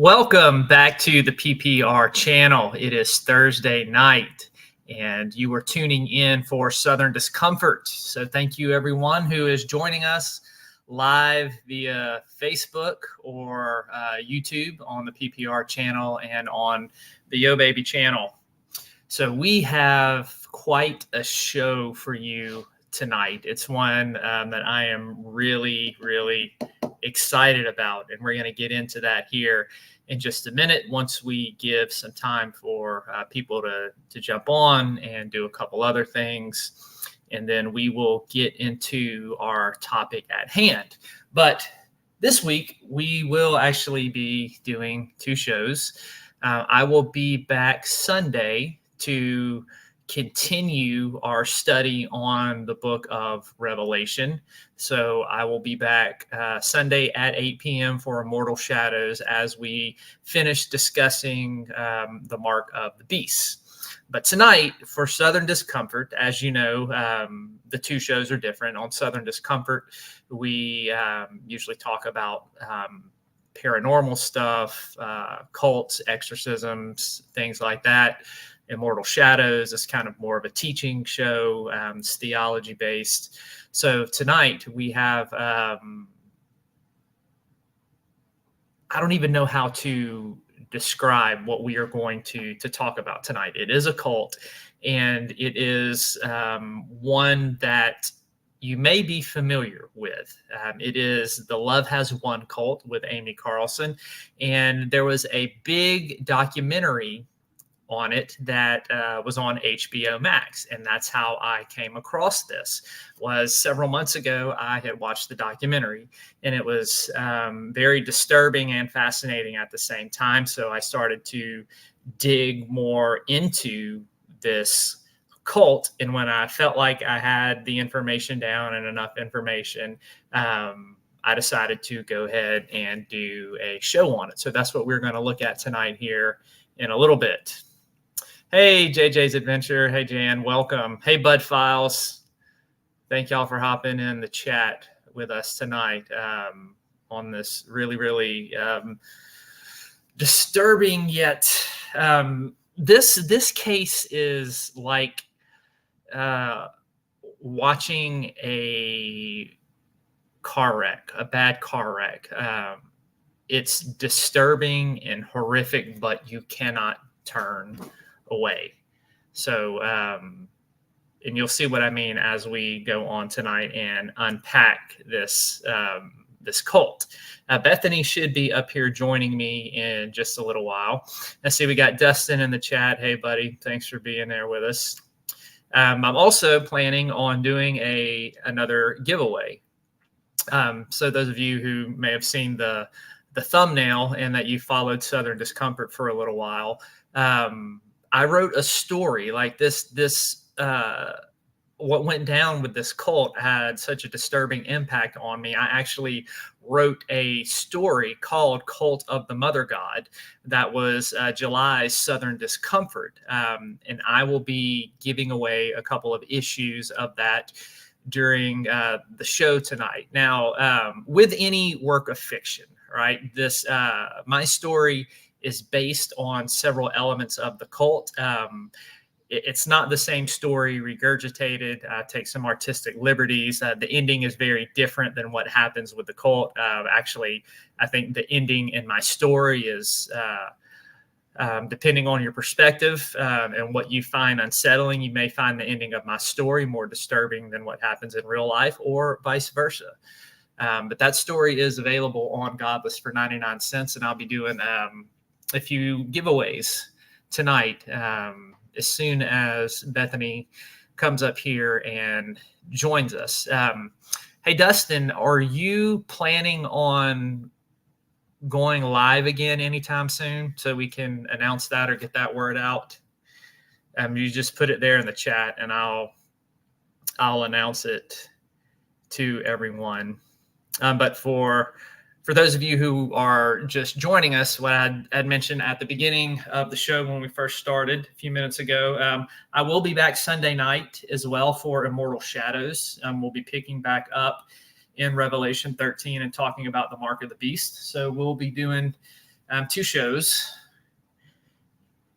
Welcome back to the PPR channel. It is Thursday night, and you are tuning in for Southern Discomfort. So thank you, everyone who is joining us live via Facebook or YouTube on the PPR channel and on the Yo Baby channel. So we have quite a show for you tonight. It's one that I am really excited about, and we're going to get into that here in just a minute once we give some time for people to jump on and do a couple other things, and then we will get into our topic at hand. But this week we will actually be doing two shows. I will be back Sunday to continue our study on the book of Revelation. So I will be back Sunday at 8 p.m. for Immortal Shadows as we finish discussing the mark of the beast. But tonight for Southern Discomfort, as you know, the two shows are different. On Southern Discomfort, we usually talk about paranormal stuff, cults, exorcisms, things like that. Immortal Shadows is kind of more of a teaching show. It's theology based. So tonight we have, I don't even know how to describe what we are going to talk about tonight. It is a cult, and it is one that you may be familiar with. It is the Love Has Won cult with Amy Carlson. And there was a big documentary on it that was on HBO Max, and that's how I came across this. Was several months ago I had watched the documentary, and it was very disturbing and fascinating at the same time. So I started to dig more into this cult, and when I felt like I had the information down and enough information, I decided to go ahead and do a show on it. So that's what we're going to look at tonight here in a little bit. Hey, JJ's Adventure. Hey, Jan, welcome. Hey, Bud Files. Thank y'all for hopping in the chat with us tonight on this really disturbing yet this case is like watching a car wreck, a bad car wreck. It's disturbing and horrific, but you cannot turn away. So and you'll see what I mean as we go on tonight and unpack this this cult. Bethany should be up here joining me in just a little while. Let's see, we got Dustin in the chat. Hey buddy, thanks for being there with us. I'm also planning on doing another giveaway. So those of you who may have seen the thumbnail and that you followed Southern Discomfort for a little while, I wrote a story like this. What went down with this cult had such a disturbing impact on me. I actually wrote a story called Cult of the Mother God that was July's Southern Discomfort. And I will be giving away a couple of issues of that during the show tonight. Now, with any work of fiction, right? This my story is based on several elements of the cult. It's not the same story regurgitated. Take some artistic liberties. The ending is very different than what happens with the cult. Actually, I think the ending in my story is, depending on your perspective and what you find unsettling, you may find the ending of my story more disturbing than what happens in real life, or vice versa. But that story is available on Godless for 99 cents, and I'll be doing a few giveaways tonight as soon as Bethany comes up here and joins us. Hey, Dustin, are you planning on going live again anytime soon so we can announce that or get that word out? You just put it there in the chat, and I'll announce it to everyone. But for those of you who are just joining us, what I'd mentioned at the beginning of the show when we first started a few minutes ago, I will be back Sunday night as well for Immortal Shadows. We'll be picking back up in Revelation 13 and talking about the mark of the beast. So we'll be doing 2 shows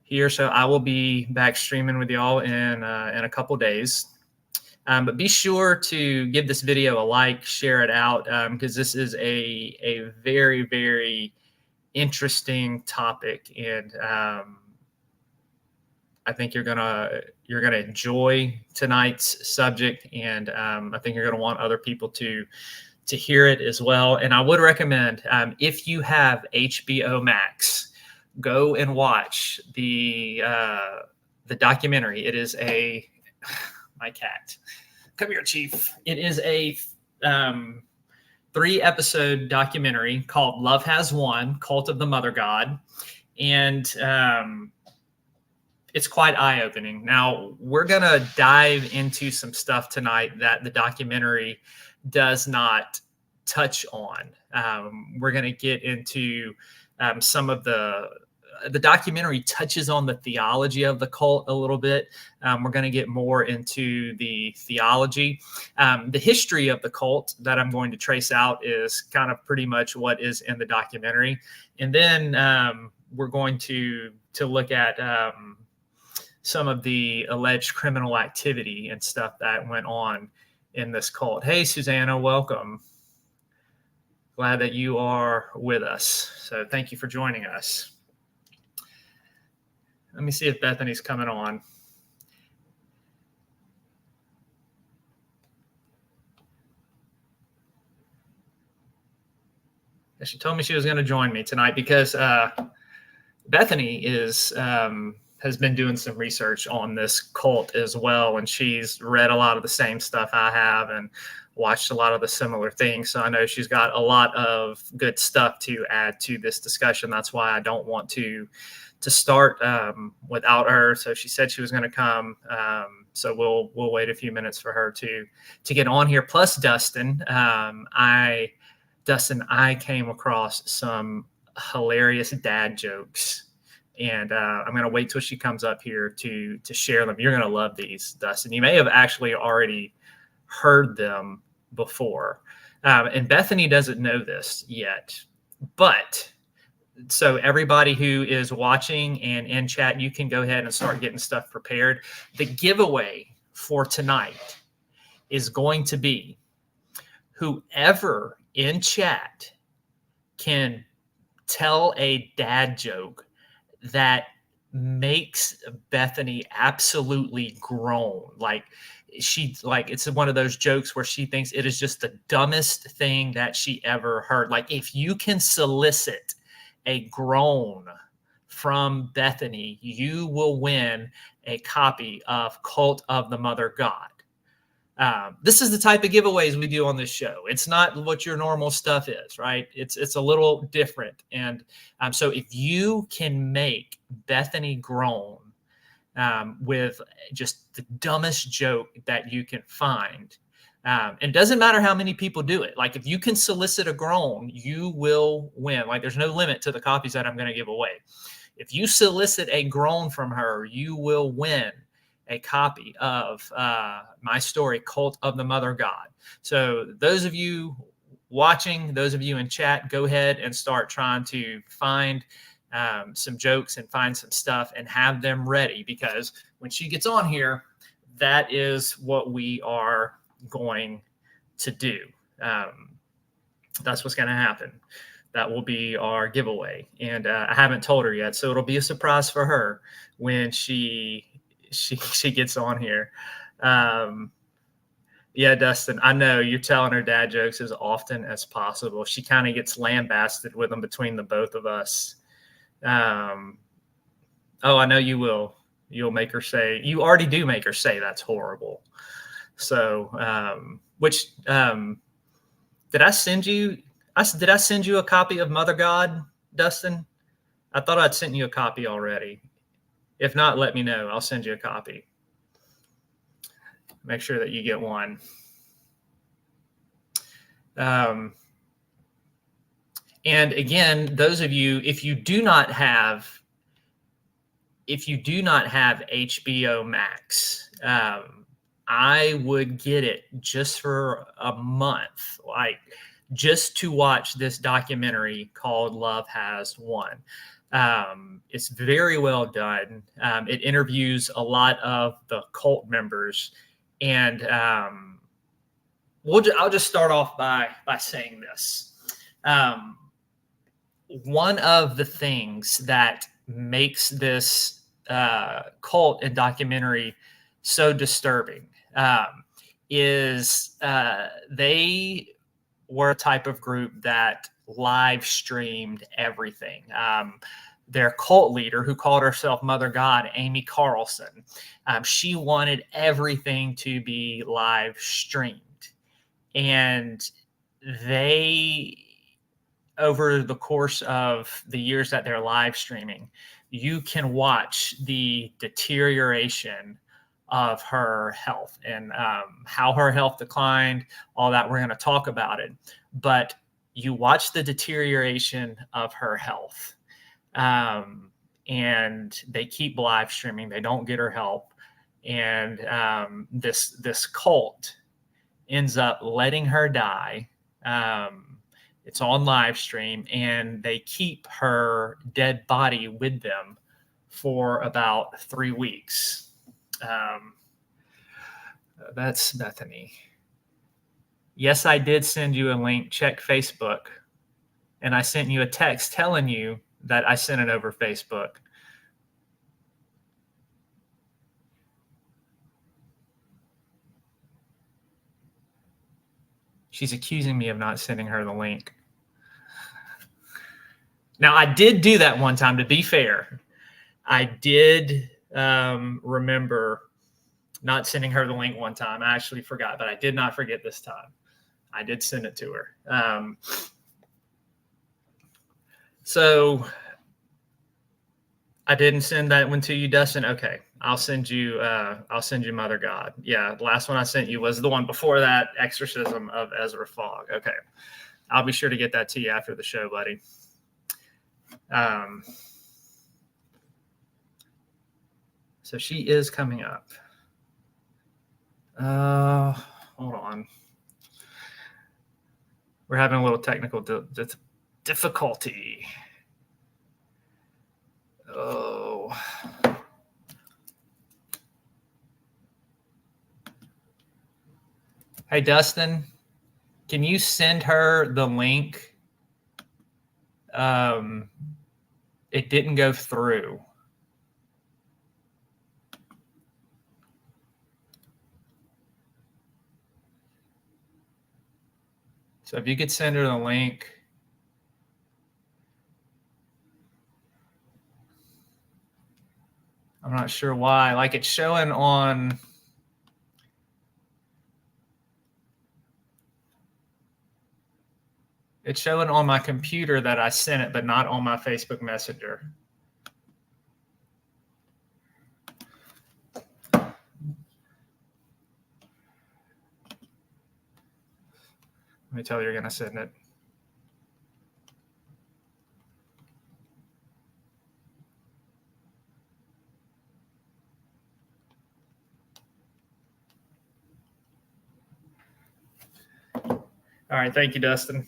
here. So I will be back streaming with y'all in a couple days. But be sure to give this video a like, share it out, because this is a very, very interesting topic, and I think you're gonna enjoy tonight's subject, and I think you're gonna want other people to hear it as well. And I would recommend, if you have HBO Max, go and watch the documentary. It is my cat. Come here, Chief. It is a 3-episode documentary called Love Has Won, Cult of the Mother God. And it's quite eye-opening. Now, we're going to dive into some stuff tonight that the documentary does not touch on. We're going to get into some of the documentary touches on the theology of the cult a little bit. We're going to get more into the theology. The history of the cult that I'm going to trace out is kind of pretty much what is in the documentary. And then we're going to look at some of the alleged criminal activity and stuff that went on in this cult. Hey, Susanna, welcome. Glad that you are with us. So thank you for joining us. Let me see if Bethany's coming on. She told me she was going to join me tonight because Bethany has been doing some research on this cult as well, and she's read a lot of the same stuff I have and watched a lot of the similar things. So I know she's got a lot of good stuff to add to this discussion. That's why I don't want to start without her. So she said she was going to come. So we'll wait a few minutes for her to get on here. Plus Dustin, I came across some hilarious dad jokes, and I'm going to wait till she comes up here to share them. You're going to love these, Dustin. You may have actually already heard them before. And Bethany doesn't know this yet, but so everybody who is watching and in chat, you can go ahead and start getting stuff prepared. The giveaway for tonight is going to be whoever in chat can tell a dad joke that makes Bethany absolutely groan. It's one of those jokes where she thinks it is just the dumbest thing that she ever heard. Like, if you can solicit a groan from Bethany, you will win a copy of Cult of the Mother God. This is the type of giveaways we do on this show. It's not what your normal stuff is, right? It's a little different. And so if you can make Bethany groan with just the dumbest joke that you can find, it doesn't matter how many people do it. Like, if you can solicit a groan, you will win. Like, there's no limit to the copies that I'm going to give away. If you solicit a groan from her, you will win a copy of my story, Cult of the Mother God. So those of you watching, those of you in chat, go ahead and start trying to find some jokes and find some stuff and have them ready, because when she gets on here, that is what we are going to do. That's what's going to happen. That will be our giveaway. And I haven't told her yet, so it'll be a surprise for her when she gets on here. Yeah, Dustin, I know you're telling her dad jokes as often as possible. She kind of gets lambasted with them between the both of us. Oh, I know you will. You'll make her say, you already do make her say that's horrible. So, did I send you a copy of Mother God, Dustin? I thought I'd sent you a copy already. If not, let me know. I'll send you a copy. Make sure that you get one. And again, those of you, if you do not have HBO Max, I would get it just for a month. Like, just to watch this documentary called Love Has Won. It's very well done. It interviews a lot of the cult members, and I'll just start off by saying this. One of the things that makes this cult and documentary so disturbing is they were a type of group that live streamed everything. Their cult leader, who called herself Mother God, Amy Carlson, she wanted everything to be live streamed. And they, over the course of the years that they're live streaming, you can watch the deterioration of her health and how her health declined, all that. We're going to talk about it. But you watch the deterioration of her health, and they keep live streaming. They don't get her help. And this cult ends up letting her die. It's on live stream, and they keep her dead body with them for about 3 weeks. That's Bethany. Yes, I did send you a link. Check Facebook. And I sent you a text telling you that I sent it over Facebook. She's accusing me of not sending her the link. Now, I did do that one time, to be fair. I did remember not sending her the link one time. I actually forgot, but I did not forget this time. I did send it to her. So I didn't send that one to you, Dustin. Okay, I'll send you Mother God. Yeah, the last one I sent you was the one before that, Exorcism of Ezra Fogg. Okay, I'll be sure to get that to you after the show, buddy. So she is coming up. Hold on. We're having a little technical difficulty. Oh. Hey, Dustin, can you send her the link? It didn't go through. So if you could send her the link. I'm not sure why. Like, it's showing on. It's showing on my computer that I sent it, but not on my Facebook Messenger. Let me tell you, you're going to send it. All right. Thank you, Dustin.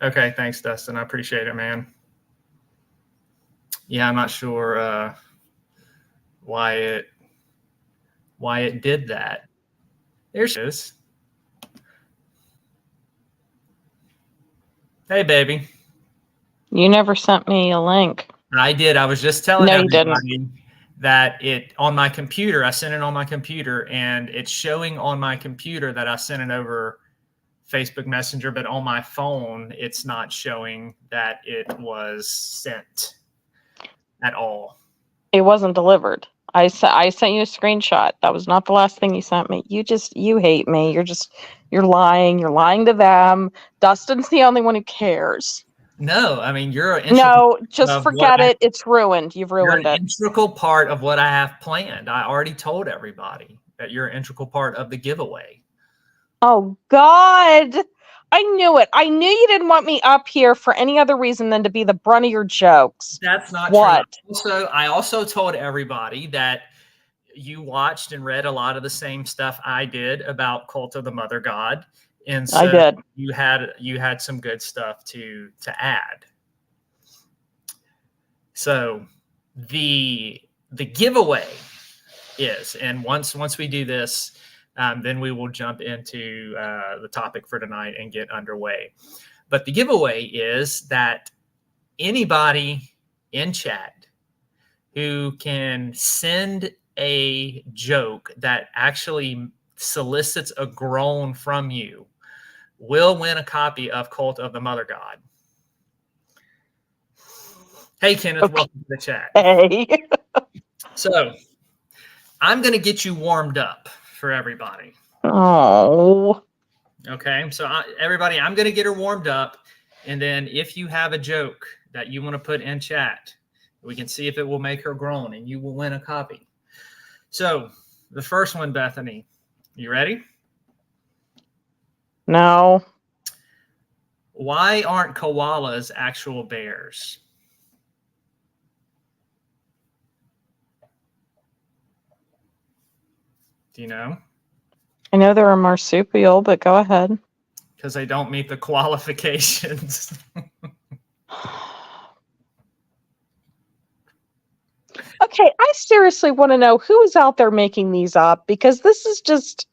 Okay. Thanks, Dustin. I appreciate it, man. Yeah, I'm not sure why it did that. There she is. Hey, baby. You never sent me a link. I did. I was just telling everybody didn't. that on my computer, I sent it on my computer, and it's showing on my computer that I sent it over Facebook Messenger, but on my phone, it's not showing that it was sent at all. It wasn't delivered. I sent you a screenshot. That was not the last thing you sent me. You hate me. You're lying. You're lying to them. Dustin's the only one who cares. No, I mean, you're an no, just forget it. It's ruined. You've ruined it. Integral part of what I have planned. I already told everybody that you're an integral part of the giveaway. Oh, God. I knew it. I knew you didn't want me up here for any other reason than to be the brunt of your jokes. That's not what? True. I also told everybody that you watched and read a lot of the same stuff I did about Cult of the Mother God, and I so did. you had some good stuff to add. So the giveaway is, and once we do this, then we will jump into the topic for tonight and get underway. But the giveaway is that anybody in chat who can send a joke that actually solicits a groan from you will win a copy of Cult of the Mother God. Hey, Kenneth, welcome to the chat. Hey. So I'm going to get you warmed up for everybody. Oh. Okay, so everybody, I'm going to get her warmed up. And then if you have a joke that you want to put in chat, we can see if it will make her groan, and you will win a copy. So the first one, Bethany, you ready? No. Why aren't koalas actual bears? Do you know? I know they're a marsupial, but go ahead. Because they don't meet the qualifications. Okay, I seriously want to know who is out there making these up, because this is just.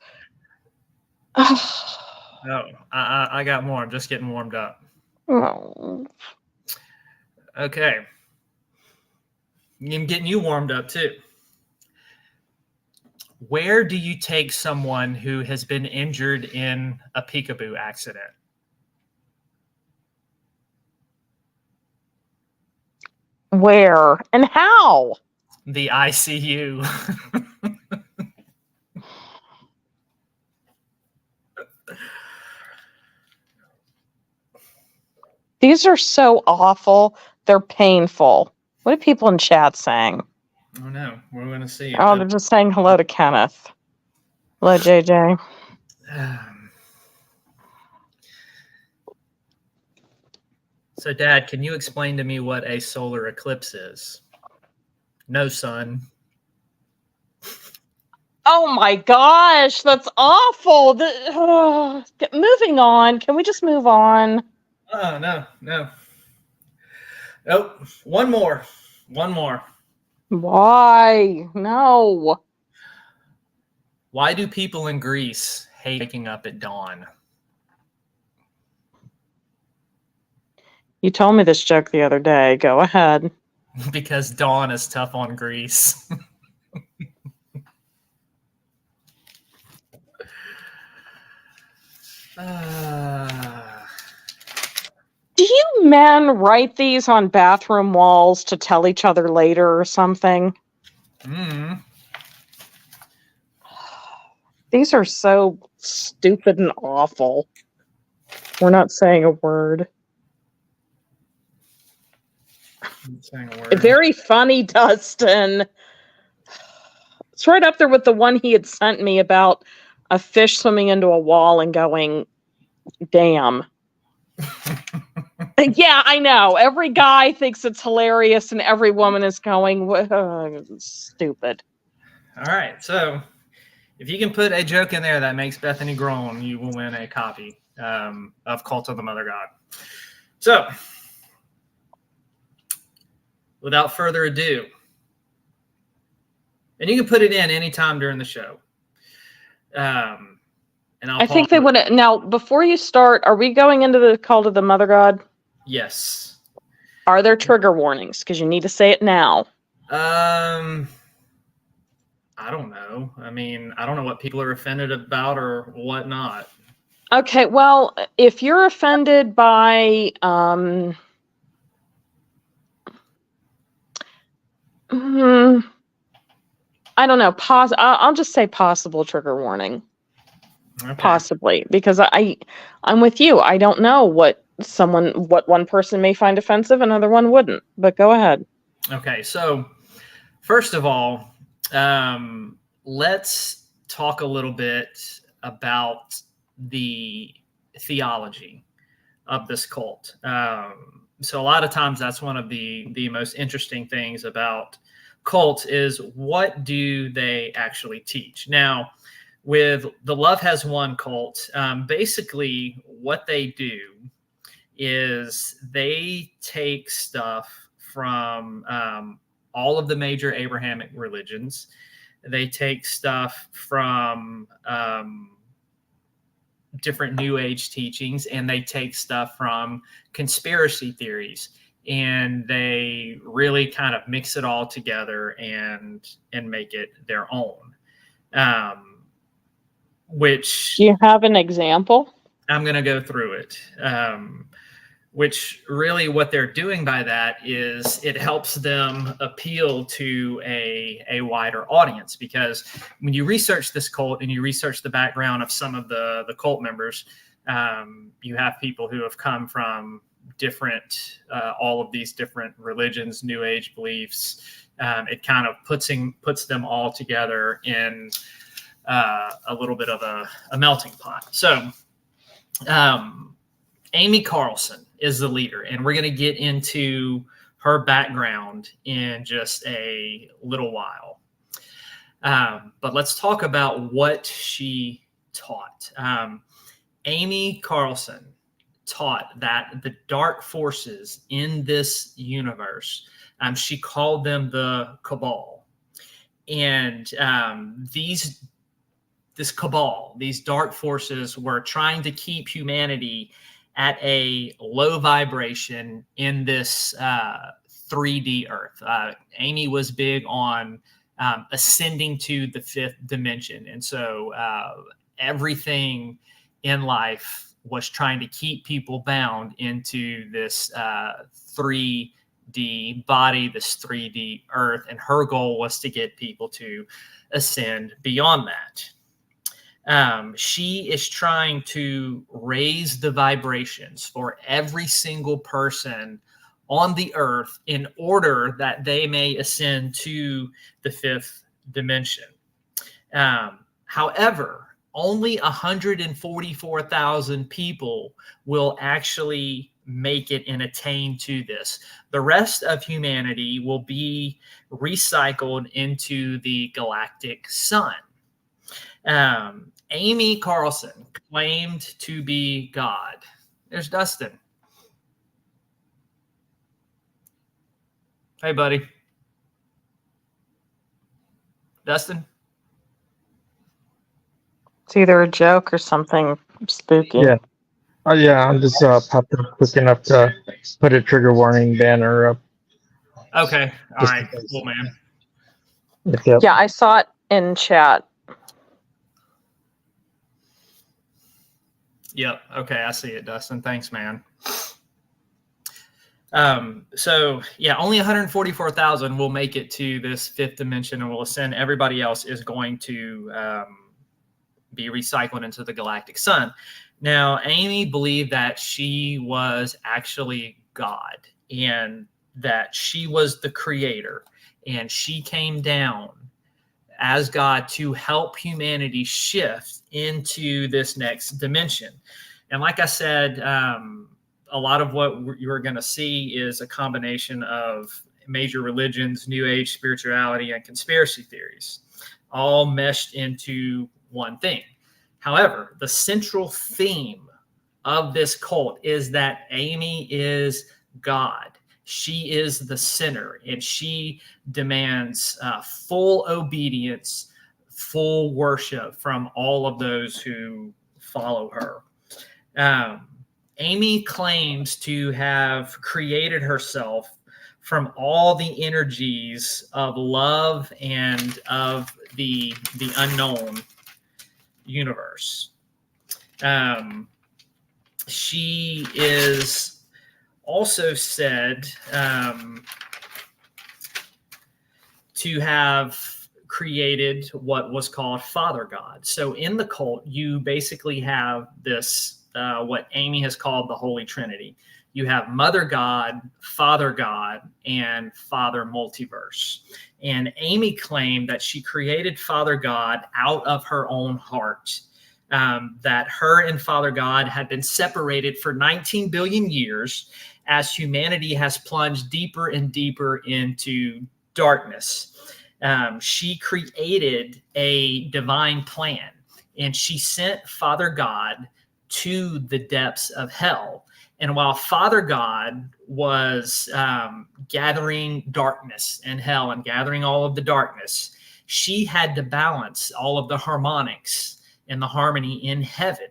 No, I got more. I'm just getting warmed up. Oh. Okay. I'm getting you warmed up too. Where do you take someone who has been injured in a peekaboo accident? Where and how? The ICU. These are so awful. They're painful. What are people in chat saying? Oh no, we're going to see. Oh, they're just saying hello to Kenneth. Hello, JJ. So, Dad, can you explain to me what a solar eclipse is? No, son. Oh my gosh, that's awful. Moving on. Can we just move on? Oh, no. Nope. One more. Why? No. Why do people in Greece hate waking up at dawn? You told me this joke the other day. Go ahead. Because dawn is tough on Greece. Do you men write these on bathroom walls to tell each other later or something? These are so stupid and awful. We're not saying a word. Very funny, Dustin. It's right up there with the one he had sent me about a fish swimming into a wall and going, damn. Yeah, I know. Every guy thinks it's hilarious and every woman is going, stupid. All right. So if you can put a joke in there that makes Bethany groan, you will win a copy of Cult of the Mother God. So without further ado, and you can put it in anytime during the show. And I think they would. Now, before you start, are we going into the Cult of the Mother God? Yes. Are there trigger warnings? Because you need to say it now. I don't know. I mean, I don't know what people are offended about or whatnot. Okay, well, if you're offended by I don't know, I'll just say possible trigger warning. Okay. Possibly, because I'm with you. I don't know what one person may find offensive, another one wouldn't. But go ahead. Okay, so first of all, let's talk a little bit about the theology of this cult. So a lot of times that's one of the most interesting things about cult is, what do they actually teach? Now, with the Love Has Won cult, basically what they do is they take stuff from all of the major Abrahamic religions. They take stuff from different New Age teachings, and they take stuff from conspiracy theories, and they really kind of mix it all together and make it their own. Which, do you have an example? I'm going to go through it. Which really what they're doing by that is it helps them appeal to a wider audience, because when you research this cult and you research the background of some of the cult members, you have people who have come from different, all of these different religions, New Age beliefs. It kind of puts them all together in a little bit of a melting pot. So Amy Carlson is the leader, and we're going to get into her background in just a little while. But let's talk about what she taught. Amy Carlson taught that the dark forces in this universe, she called them the cabal. And this cabal, these dark forces, were trying to keep humanity at a low vibration in this 3D Earth. Amy was big on ascending to the fifth dimension. And so everything in life was trying to keep people bound into this 3D body, this 3D Earth. And her goal was to get people to ascend beyond that. She is trying to raise the vibrations for every single person on the earth in order that they may ascend to the fifth dimension. However, only 144,000 people will actually make it and attain to this. The rest of humanity will be recycled into the galactic sun. Amy Carlson claimed to be God. There's Dustin. Hey, buddy. Dustin? It's either a joke or something spooky. Yeah. Oh, yeah. I'm just popping quick enough to put a trigger warning banner up. Okay. All right. Cool, man. Yep. Yeah, I saw it in chat. Yep. Okay. I see it, Dustin. Thanks, man. So yeah, only 144,000 will make it to this fifth dimension and will ascend. Everybody else is going to be recycled into the galactic sun. Now, Amy believed that she was actually God and that she was the creator, and she came down as God to help humanity shift into this next dimension. And like I said, a lot of what you're going to see is a combination of major religions, New Age spirituality, and conspiracy theories, all meshed into one thing. However, the central theme of this cult is that Amy is God. She is the center, and she demands full obedience, full worship from all of those who follow her. Amy claims to have created herself from all the energies of love and of the unknown universe. She is also said to have created what was called Father God. So in the cult, you basically have this, what Amy has called the Holy Trinity. You have Mother God, Father God, and Father Multiverse. And Amy claimed that she created Father God out of her own heart, that her and Father God had been separated for 19 billion years as humanity has plunged deeper and deeper into darkness. She created a divine plan, and she sent Father God to the depths of hell. And while Father God was gathering darkness in hell and gathering all of the darkness, she had to balance all of the harmonics and the harmony in heaven.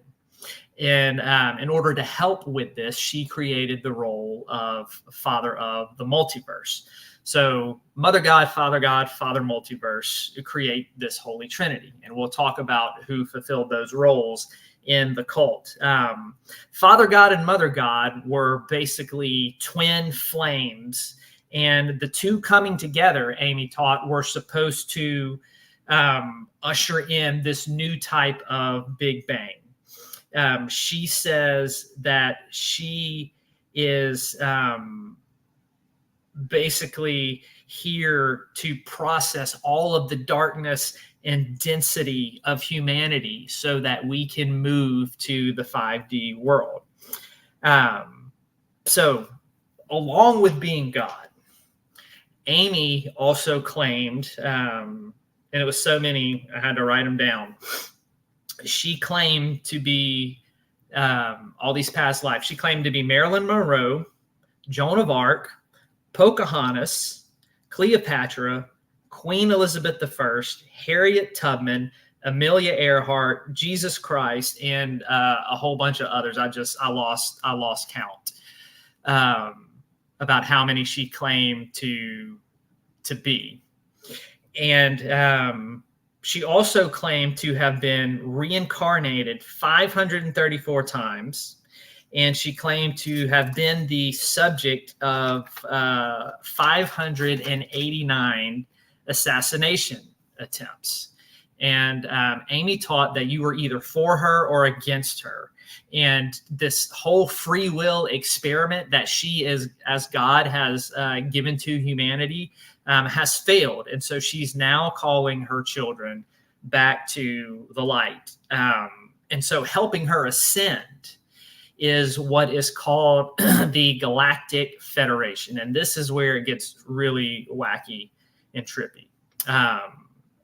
And in order to help with this, she created the role of Father of the Multiverse. So Mother God, Father Multiverse create this Holy Trinity. And we'll talk about who fulfilled those roles in the cult. Father God and Mother God were basically twin flames. And the two coming together, Amy taught, were supposed to usher in this new type of Big Bang. She says that she is basically here to process all of the darkness and density of humanity so that we can move to the 5D world. So along with being God, Amy also claimed, and it was so many, I had to write them down. She claimed to be all these past lives. She claimed to be Marilyn Monroe, Joan of Arc, Pocahontas, Cleopatra, Queen Elizabeth I, Harriet Tubman, Amelia Earhart, Jesus Christ, and a whole bunch of others. I lost count about how many she claimed to be. And she also claimed to have been reincarnated 534 times. And she claimed to have been the subject of 589 assassination attempts. And Amy taught that you were either for her or against her. And this whole free will experiment that she is, as God has given to humanity, has failed. And so she's now calling her children back to the light. And so helping her ascend is what is called the Galactic Federation. And this is where it gets really wacky and trippy.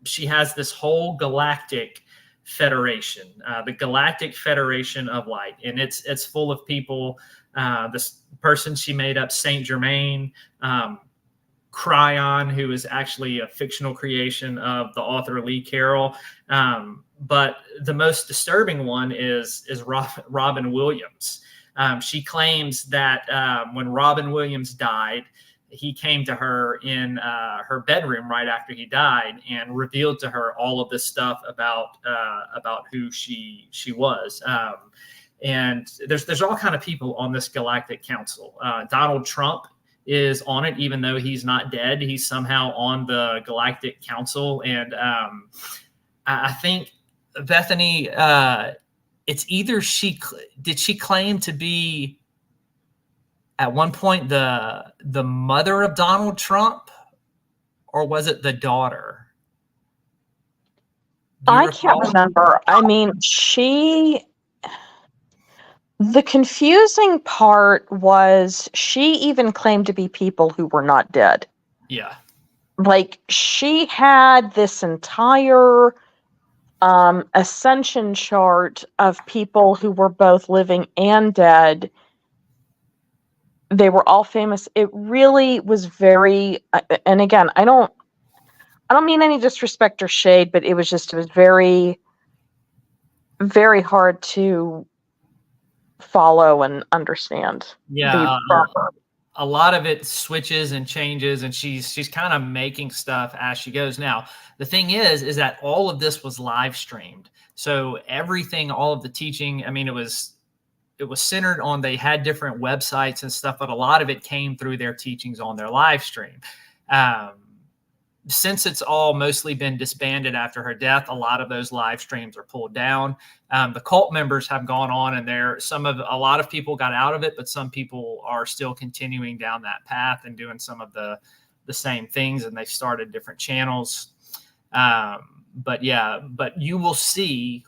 She has this whole galactic federation, the Galactic Federation of Light. And it's full of people. This person she made up, Saint Germain, Cryon, who is actually a fictional creation of the author Lee Carroll. But the most disturbing one is Robin Williams. She claims that when Robin Williams died, he came to her in her bedroom right after he died and revealed to her all of this stuff about who she was. And there's all kind of people on this Galactic Council. Donald Trump is on it, even though he's not dead. He's somehow on the Galactic Council. And I think, Bethany, it's either did she claim to be at one point the mother of Donald Trump, or was it the daughter? I can't remember. I mean, the confusing part was she even claimed to be people who were not dead. Yeah. Like, she had this entire ascension chart of people who were both living and dead. They were all famous. It really was very, and again, I don't mean any disrespect or shade, but it was very, very hard to follow and understand. Yeah, a lot of it switches and changes, and she's kind of making stuff as she goes. Now, the thing is that all of this was live streamed. So everything, all of the teaching, I mean, it was centered on, they had different websites and stuff, but a lot of it came through their teachings on their live stream. Since it's all mostly been disbanded after her death, a lot of those live streams are pulled down. The cult members have gone on, and a lot of people got out of it, but some people are still continuing down that path and doing some of the same things, and they've started different channels. But you will see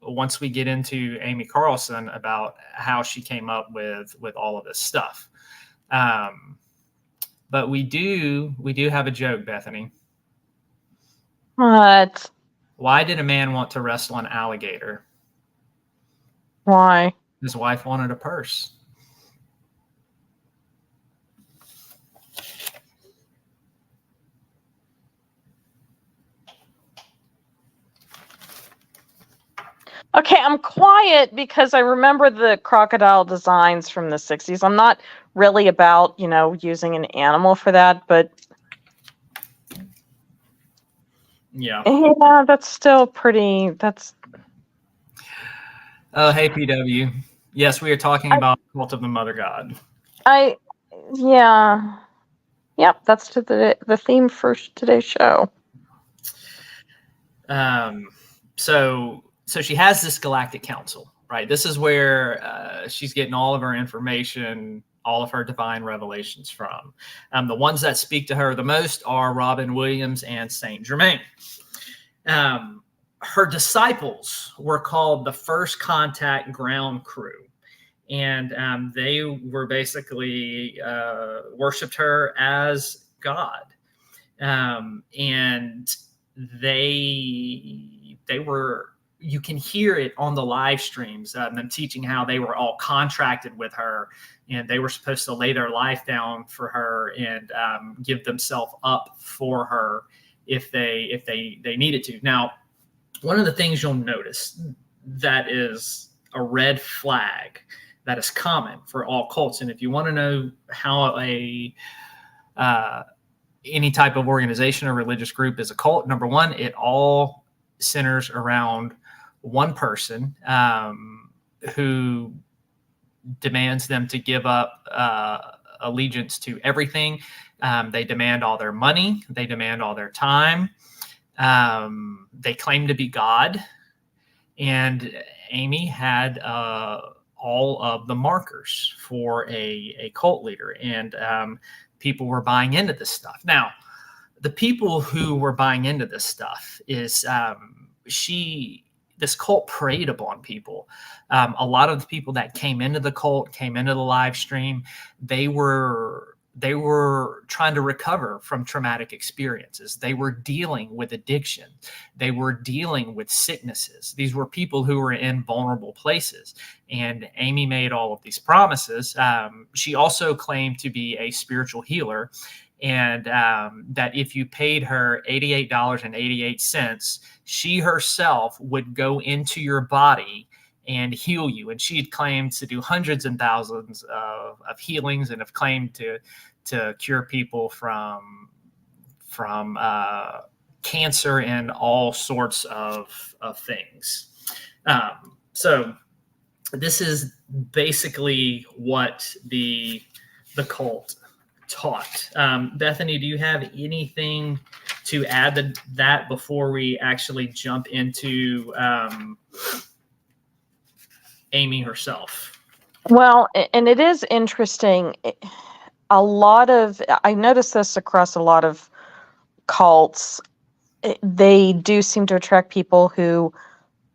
once we get into Amy Carlson about how she came up with all of this stuff. But we do have a joke, Bethany. What? Why did a man want to wrestle an alligator? Why? His wife wanted a purse. Okay, I'm quiet because I remember the crocodile designs from the 60s. I'm not really about, using an animal for that, but Yeah. that's still pretty, Oh, hey, PW. Yes, we are talking about Cult of the Mother God. yeah. Yep, that's the theme for today's show. So she has this galactic council, right? This is where she's getting all of her information, all of her divine revelations from. The ones that speak to her the most are Robin Williams and Saint Germain. Her disciples were called the First Contact Ground Crew. And they were basically worshipped her as God. And they were, you can hear it on the live streams, them teaching how they were all contracted with her, and they were supposed to lay their life down for her and give themselves up for her if they needed to. Now, one of the things you'll notice that is a red flag that is common for all cults, and if you want to know how any type of organization or religious group is a cult, number one, it all centers around one person who demands them to give up allegiance to everything. They demand all their money. They demand all their time. They claim to be God. And Amy had all of the markers for a cult leader. And people were buying into this stuff. Now, the people who were buying into this stuff is this cult preyed upon people. A lot of the people that came into the cult, came into the live stream, they were trying to recover from traumatic experiences. They were dealing with addiction. They were dealing with sicknesses. These were people who were in vulnerable places. And Amy made all of these promises. She also claimed to be a spiritual healer, and that if you paid her $88.88, she herself would go into your body and heal you. And she had claimed to do hundreds and thousands of healings, and have claimed to cure people from cancer and all sorts of things. So this is basically what the cult taught. Bethany, do you have anything to add to that before we actually jump into Amy herself? Well, and it is interesting. I noticed this across a lot of cults. They do seem to attract people who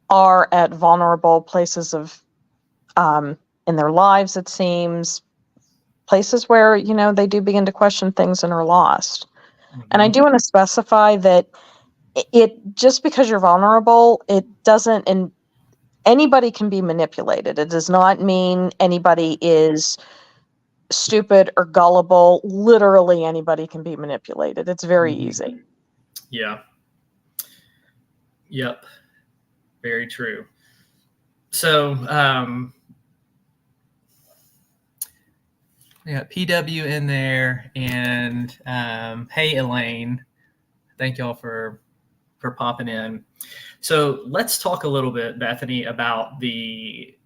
are at vulnerable places of in their lives, it seems, places where, they do begin to question things and are lost. Mm-hmm. And I do want to specify that it just because you're vulnerable, it doesn't, and anybody can be manipulated. It does not mean anybody is stupid or gullible. Literally anybody can be manipulated. It's very easy. Yeah. Yep. Very true. So, we got PW in there, and hey, Elaine, thank y'all for popping in. So let's talk a little bit, Bethany, about the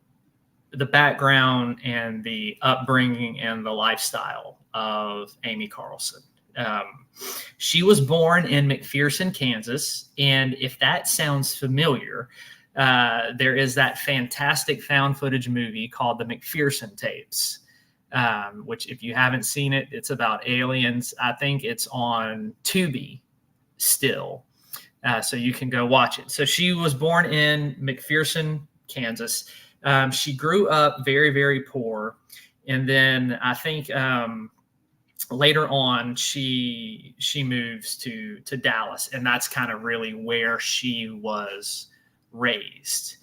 background and the upbringing and the lifestyle of Amy Carlson. She was born in McPherson, Kansas, and if that sounds familiar, there is that fantastic found footage movie called The McPherson Tapes. Which if you haven't seen it, it's about aliens. I think it's on Tubi still. So you can go watch it. So she was born in McPherson, Kansas. She grew up very, very poor. And then I think later on, she moves to Dallas, and that's kind of really where she was raised.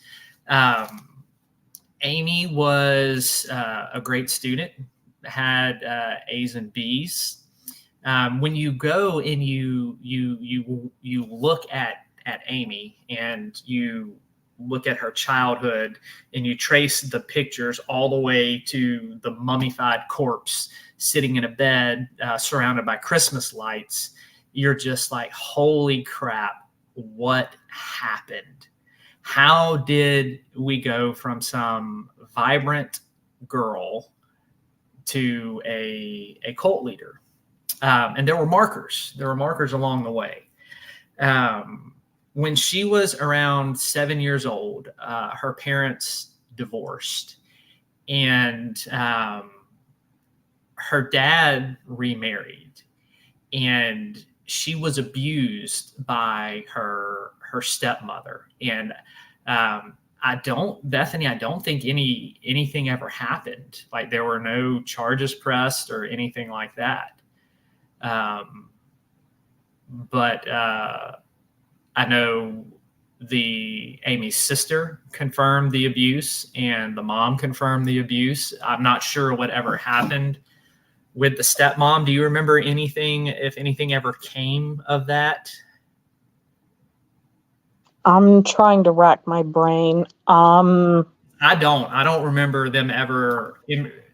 Amy was a great student, had A's and B's. When you go and you look at Amy, and you look at her childhood, and you trace the pictures all the way to the mummified corpse sitting in a bed surrounded by Christmas lights, you're just like, holy crap, what happened? How did we go from some vibrant girl to a cult leader? And there were markers. There were markers along the way. When she was around 7 years old, her parents divorced, and her dad remarried, and she was abused by her stepmother. And Bethany, I don't think anything ever happened. Like, there were no charges pressed or anything like that. But I know Amy's sister confirmed the abuse, and the mom confirmed the abuse. I'm not sure what ever happened with the stepmom. Do you remember anything, if anything ever came of that? I'm trying to rack my brain. I don't remember them ever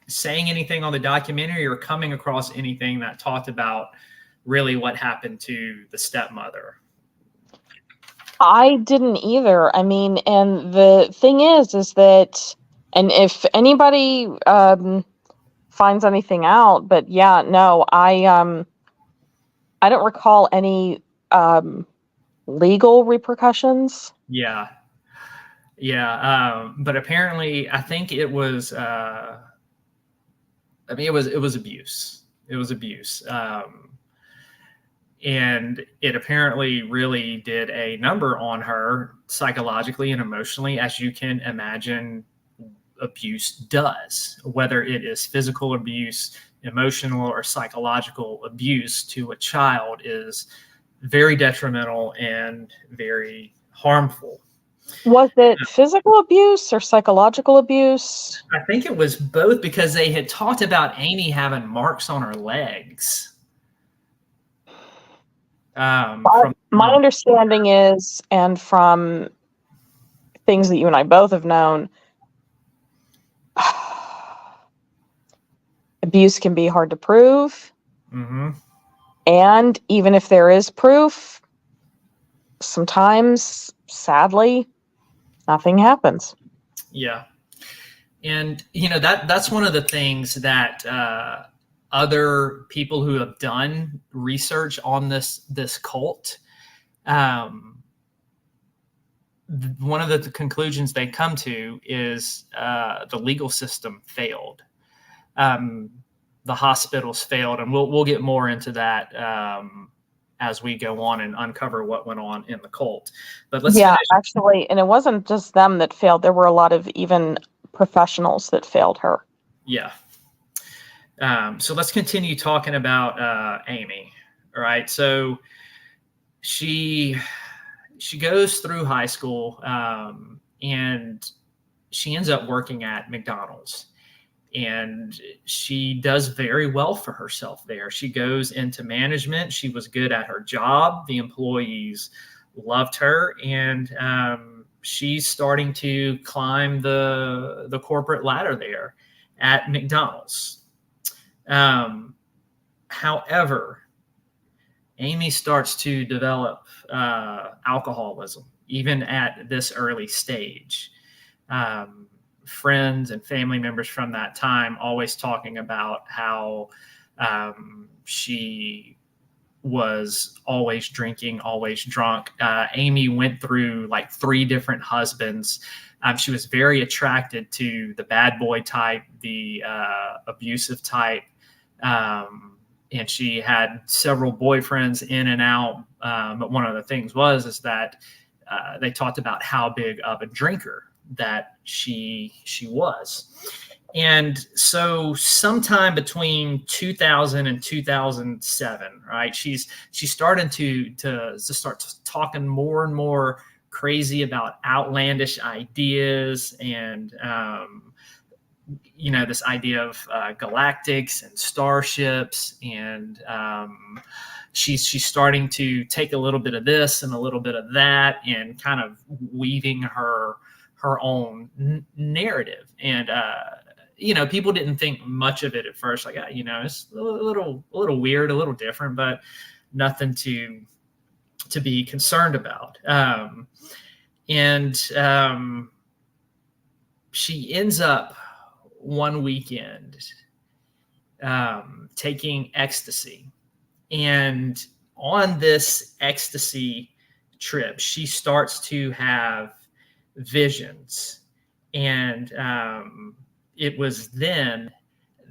saying anything on the documentary or coming across anything that talked about really what happened to the stepmother. I didn't either. I mean, and the thing is that, and if anybody finds anything out, but yeah, no, I don't recall any legal repercussions. Yeah. But apparently, I think it was. It was abuse. It was abuse. And it apparently really did a number on her psychologically and emotionally, as you can imagine abuse does. Whether it is physical abuse, emotional, or psychological abuse to a child is very detrimental and very harmful. Was it physical abuse or psychological abuse? I think it was both, because they had talked about Amy having marks on her legs. My understanding is, and from things that you and I both have known, abuse can be hard to prove. Mm-hmm. And even if there is proof, sometimes, sadly, nothing happens. Yeah. And, that's one of the things that other people who have done research on this cult, one of the conclusions they come to is the legal system failed. The hospitals failed, and we'll get more into that as we go on and uncover what went on in the cult. But let's finish. Actually, and it wasn't just them that failed. There were a lot of even professionals that failed her. Yeah. So let's continue talking about Amy. All right. So she goes through high school, and she ends up working at McDonald's, and she does very well for herself there. She goes into management. She was good at her job. The employees loved her, and she's starting to climb the corporate ladder there at McDonald's. However, Amy starts to develop alcoholism, even at this early stage. Friends and family members from that time always talking about how she was always drinking, always drunk. Amy went through like 3 different husbands. She was very attracted to the bad boy type, the abusive type. And she had several boyfriends in and out. But one of the things is that they talked about how big of a drinker that she was. And so sometime between 2000 and 2007, right, she's starting to start talking more and more crazy about outlandish ideas, and this idea of galactics and starships, and she's starting to take a little bit of this and a little bit of that, and kind of weaving her own narrative. And people didn't think much of it at first, like, it's a little weird, a little different, but nothing to be concerned about. And she ends up one weekend taking ecstasy. And on this ecstasy trip, she starts to have visions. And it was then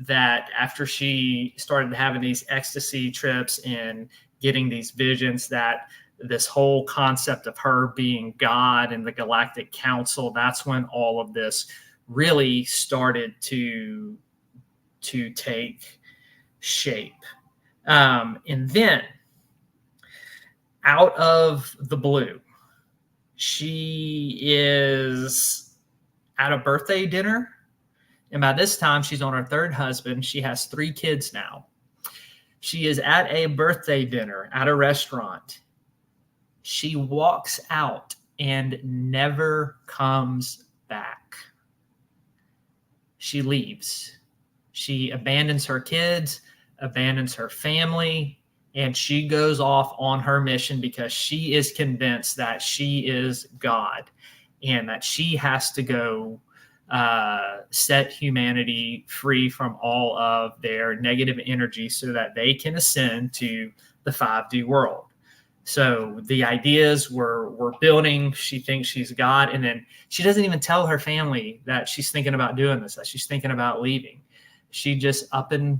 that, after she started having these ecstasy trips and getting these visions, that this whole concept of her being God and the Galactic Council, that's when all of this really started to take shape. And then, out of the blue, she is at a birthday dinner. And by this time, she's on her third husband. She has 3 kids now. She is at a birthday dinner at a restaurant. She walks out and never comes back. She leaves. She abandons her kids, abandons her family, and she goes off on her mission, because she is convinced that she is God and that she has to go set humanity free from all of their negative energy so that they can ascend to the 5D world. So the ideas were building. She thinks she's God. And then she doesn't even tell her family that she's thinking about doing this, that she's thinking about leaving. She just up and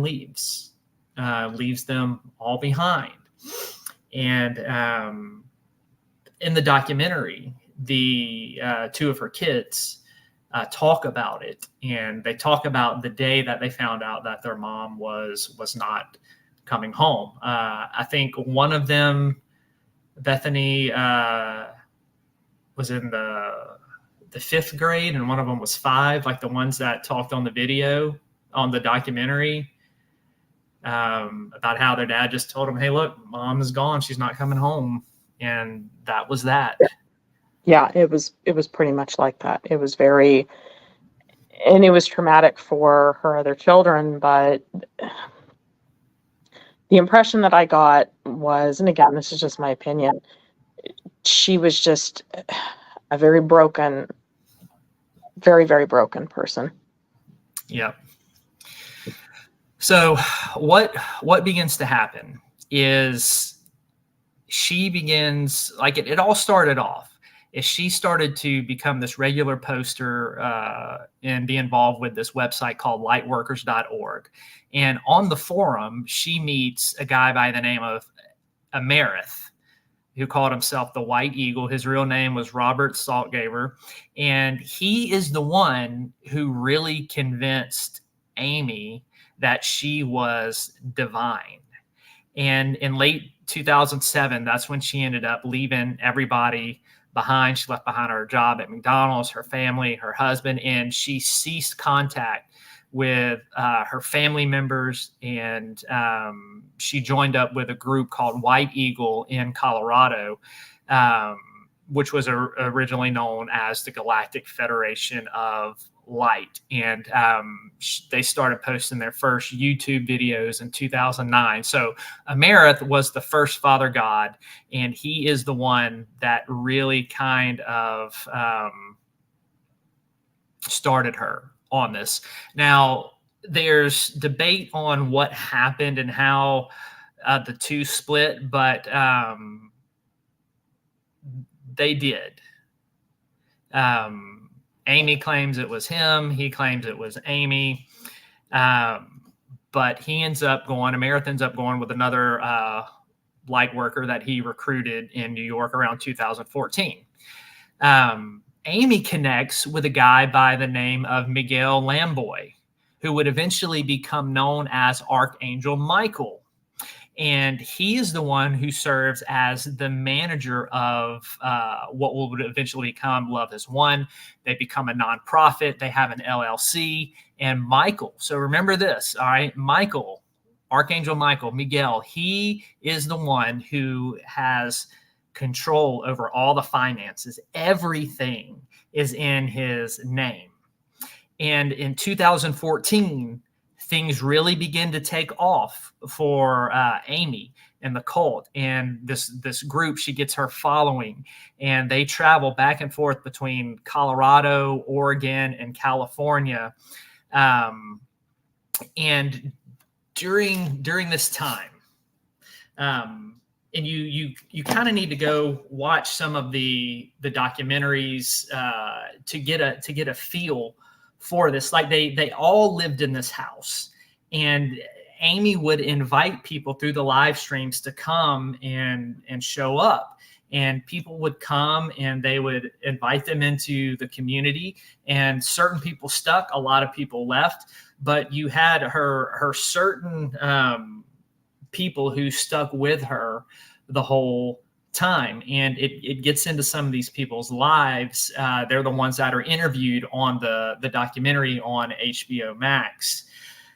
leaves them all behind. And in the documentary, the 2 of her kids talk about it, and they talk about the day that they found out that their mom was not coming home. I think one of them, Bethany, was in the 5th grade, and one of them was 5, like the ones that talked on the video, on the documentary, about how their dad just told them, "Hey, look, mom is gone. She's not coming home." And that was that. Yeah, it was pretty much like that. It was very, and it was traumatic for her other children, but the impression that I got was, and again, this is just my opinion, she was just a very broken, very, very broken person. Yeah. So what begins to happen is she begins, like, it all started off is she started to become this regular poster and be involved with this website called lightworkers.org. And on the forum, she meets a guy by the name of Amerith, who called himself the White Eagle. His real name was Robert Saltgaver. And he is the one who really convinced Amy that she was divine. And in late 2007, that's when she ended up leaving everybody behind. She left behind her job at McDonald's, her family, her husband, and she ceased contact with her family members. And she joined up with a group called White Eagle in Colorado, which was originally known as the Galactic Federation of Light. And they started posting their first YouTube videos in 2009. So Amerith was the first father god, and he is the one that really kind of started her on this. Now, there's debate on what happened and how the two split, but they did. Amy claims it was him. He claims it was Amy. But he ends up going, Amerith ends up going with another light worker that he recruited in New York around 2014. Amy connects with a guy by the name of Miguel Lamboy, who would eventually become known as Archangel Michael. And he is the one who serves as the manager of what will eventually become Love Has Won. They become a nonprofit. They have an LLC. And Michael, so remember this, all right? Michael, Archangel Michael, Miguel, he is the one who has control over all the finances. Everything is in his name. And in 2014, things really begin to take off for Amy and the cult. And this group, she gets her following, and they travel back and forth between Colorado, Oregon, and California. And during this time, and you kind of need to go watch some of the documentaries to get a feel for this. Like they all lived in this house, and Amy would invite people through the live streams to come and show up, and people would come and they would invite them into the community, and certain people stuck, a lot of people left, but you had her certain people who stuck with her the whole time. And it gets into some of these people's lives. They're the ones that are interviewed on the documentary on HBO Max.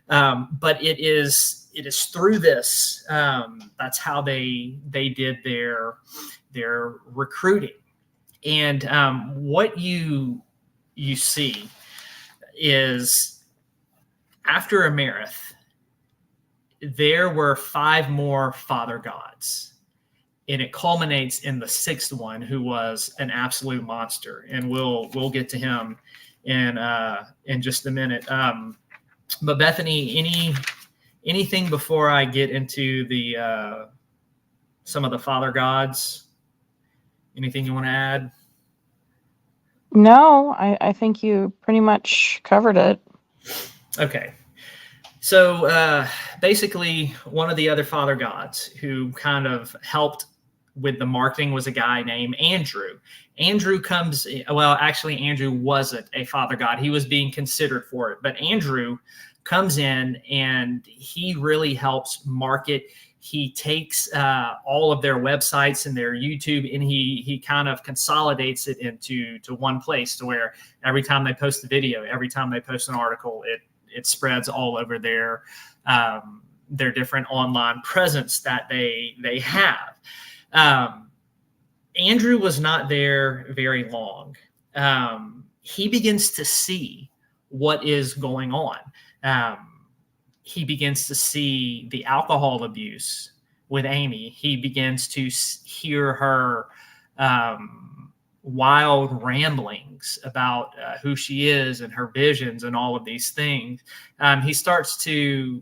But it is through this, that's how they did their recruiting. And what you see is, after Amerith, there were 5 more father gods. And it culminates in the 6th one, who was an absolute monster. And we'll get to him in just a minute. But Bethany, anything before I get into the some of the father gods? Anything you want to add? No, I think you pretty much covered it. Okay. So basically, one of the other father gods who kind of helped with the marketing was a guy named Andrew. Andrew actually, Andrew wasn't a father god. He was being considered for it. But Andrew comes in and he really helps market. He takes all of their websites and their YouTube, and he kind of consolidates it into one place, to where every time they post a video, every time they post an article, it spreads all over their different online presence that they have. Andrew was not there very long. He begins to see what is going on. He begins to see the alcohol abuse with Amy. He begins to hear her wild ramblings about who she is and her visions and all of these things. He starts to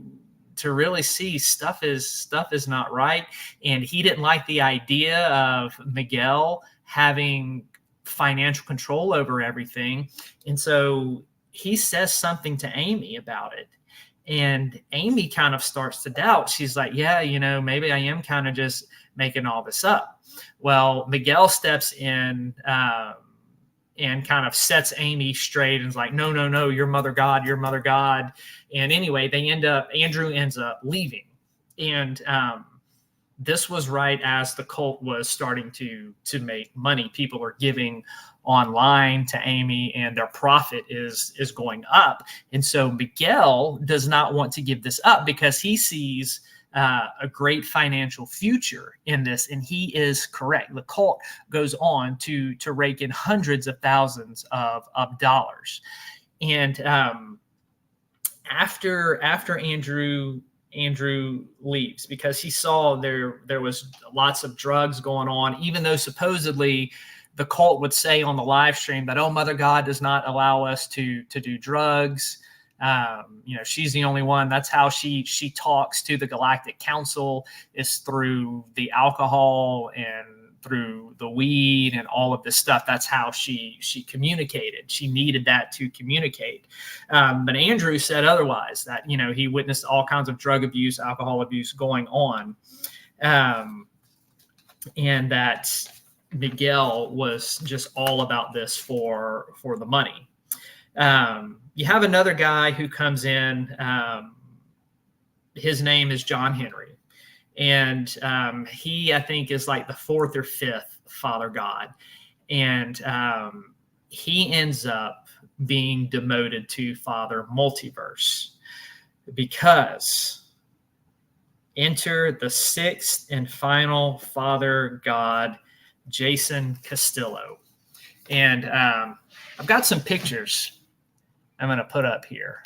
really see stuff is not right. And he didn't like the idea of Miguel having financial control over everything. And so he says something to Amy about it. And Amy kind of starts to doubt. She's like, yeah, maybe I am kind of just making all this up. Well, Miguel steps in and kind of sets Amy straight and is like, no, you're mother god. And anyway, Andrew ends up leaving. And this was right as the cult was starting to make money. People are giving online to Amy, and their profit is going up. And so Miguel does not want to give this up, because he sees a great financial future in this. And he is correct. The cult goes on to rake in hundreds of thousands of dollars. And after Andrew leaves, because he saw there was lots of drugs going on, even though supposedly the cult would say on the live stream that, oh, Mother God does not allow us to do drugs. She's the only one. That's how she talks to the Galactic Council, is through the alcohol and through the weed and all of this stuff. That's how she communicated. She needed that to communicate. But Andrew said otherwise, that, he witnessed all kinds of drug abuse, alcohol abuse going on. And that Miguel was just all about this for the money. You have another guy who comes in. His name is John Henry, and he, I think, is like the fourth or fifth Father God, and he ends up being demoted to Father Multiverse because enter the sixth and final Father God, Jason Castillo. And I've got some pictures I'm going to put up here.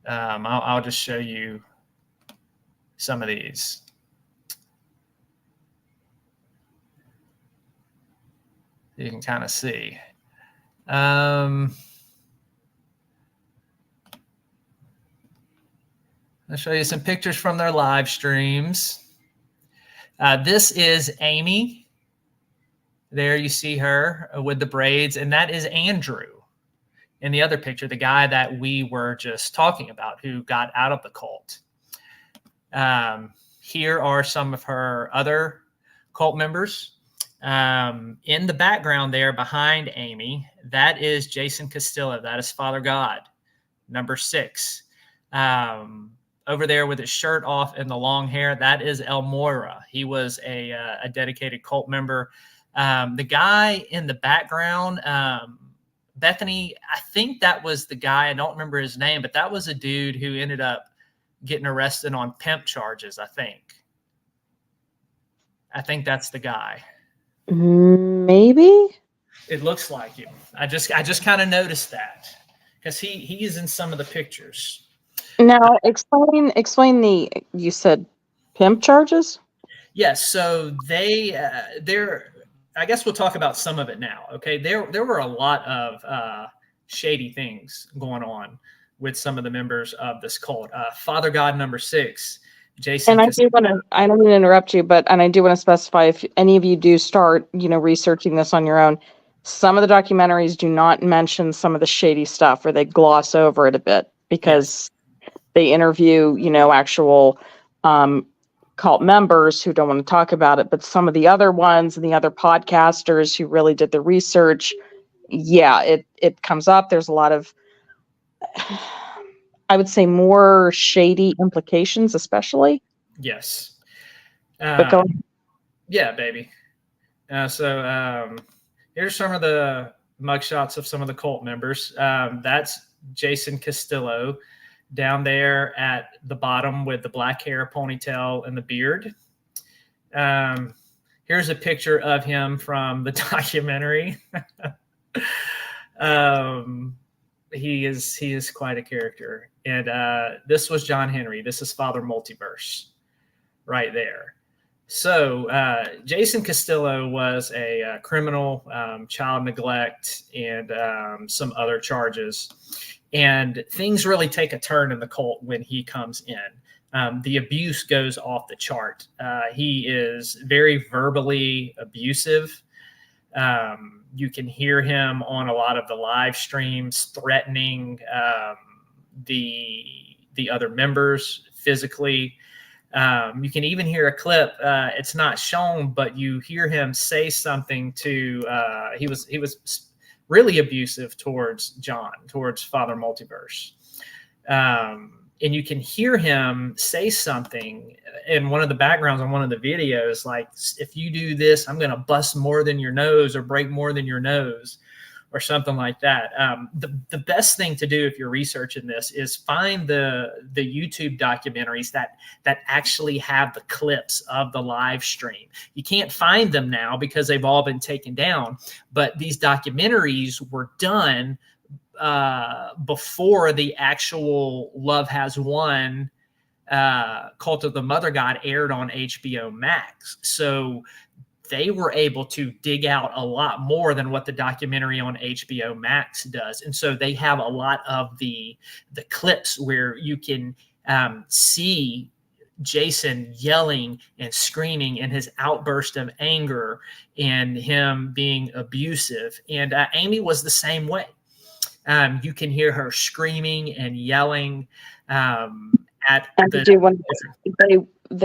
I'll just show you some of these. You can kind of see. I'll show you some pictures from their live streams. This is Amy. There you see her with the braids, and that is Andrew. In the other picture, the guy that we were just talking about who got out of the cult. Here are some of her other cult members. In the background there behind Amy, that is Jason Castillo. That is Father God, number 6. Over there with his shirt off and the long hair, that is El Moira. He was a dedicated cult member. The guy in the background, Bethany, I think that was the guy. I don't remember his name, but that was a dude who ended up getting arrested on pimp charges, I think. I think that's the guy. Maybe. It looks like him. I just kind of noticed that because he is in some of the pictures. Now, explain the, you said pimp charges? Yes. So they're, I guess we'll talk about some of it now. Okay. There were a lot of shady things going on with some of the members of this cult. Father God number 6, Jason. And I don't mean to interrupt you, but I do want to specify, if any of you do start, researching this on your own, some of the documentaries do not mention some of the shady stuff, or they gloss over it a bit because they interview, actual cult members who don't want to talk about it. But some of the other ones and the other podcasters who really did the research, it comes up. There's a lot of, I would say, more shady implications, especially. Yes. But go ahead. Yeah, baby. So here's some of the mugshots of some of the cult members. That's Jason Castillo down there at the bottom with the black hair, ponytail, and the beard. Here's a picture of him from the documentary. He is quite a character. And this was John Henry. This is Father Multiverse right there. So Jason Castillo was a criminal, child neglect, and some other charges. And things really take a turn in the cult when he comes in. The abuse goes off the chart. He is very verbally abusive. You can hear him on a lot of the live streams threatening the other members physically. You can even hear a clip. It's not shown, but you hear him say something to. He was really abusive towards Father Multiverse. And you can hear him say something in one of the backgrounds on one of the videos, like, if you do this, I'm going to bust more than your nose or break more than your nose or something like that. The best thing to do if you're researching this is find the YouTube documentaries that actually have the clips of the live stream. You can't find them now because they've all been taken down, but these documentaries were done before the actual Love Has Won Cult of the Mother God aired on HBO Max. So they were able to dig out a lot more than what the documentary on HBO Max does. And so they have a lot of the clips where you can see Jason yelling and screaming and his outburst of anger and him being abusive. And Amy was the same way. You can hear her screaming and yelling at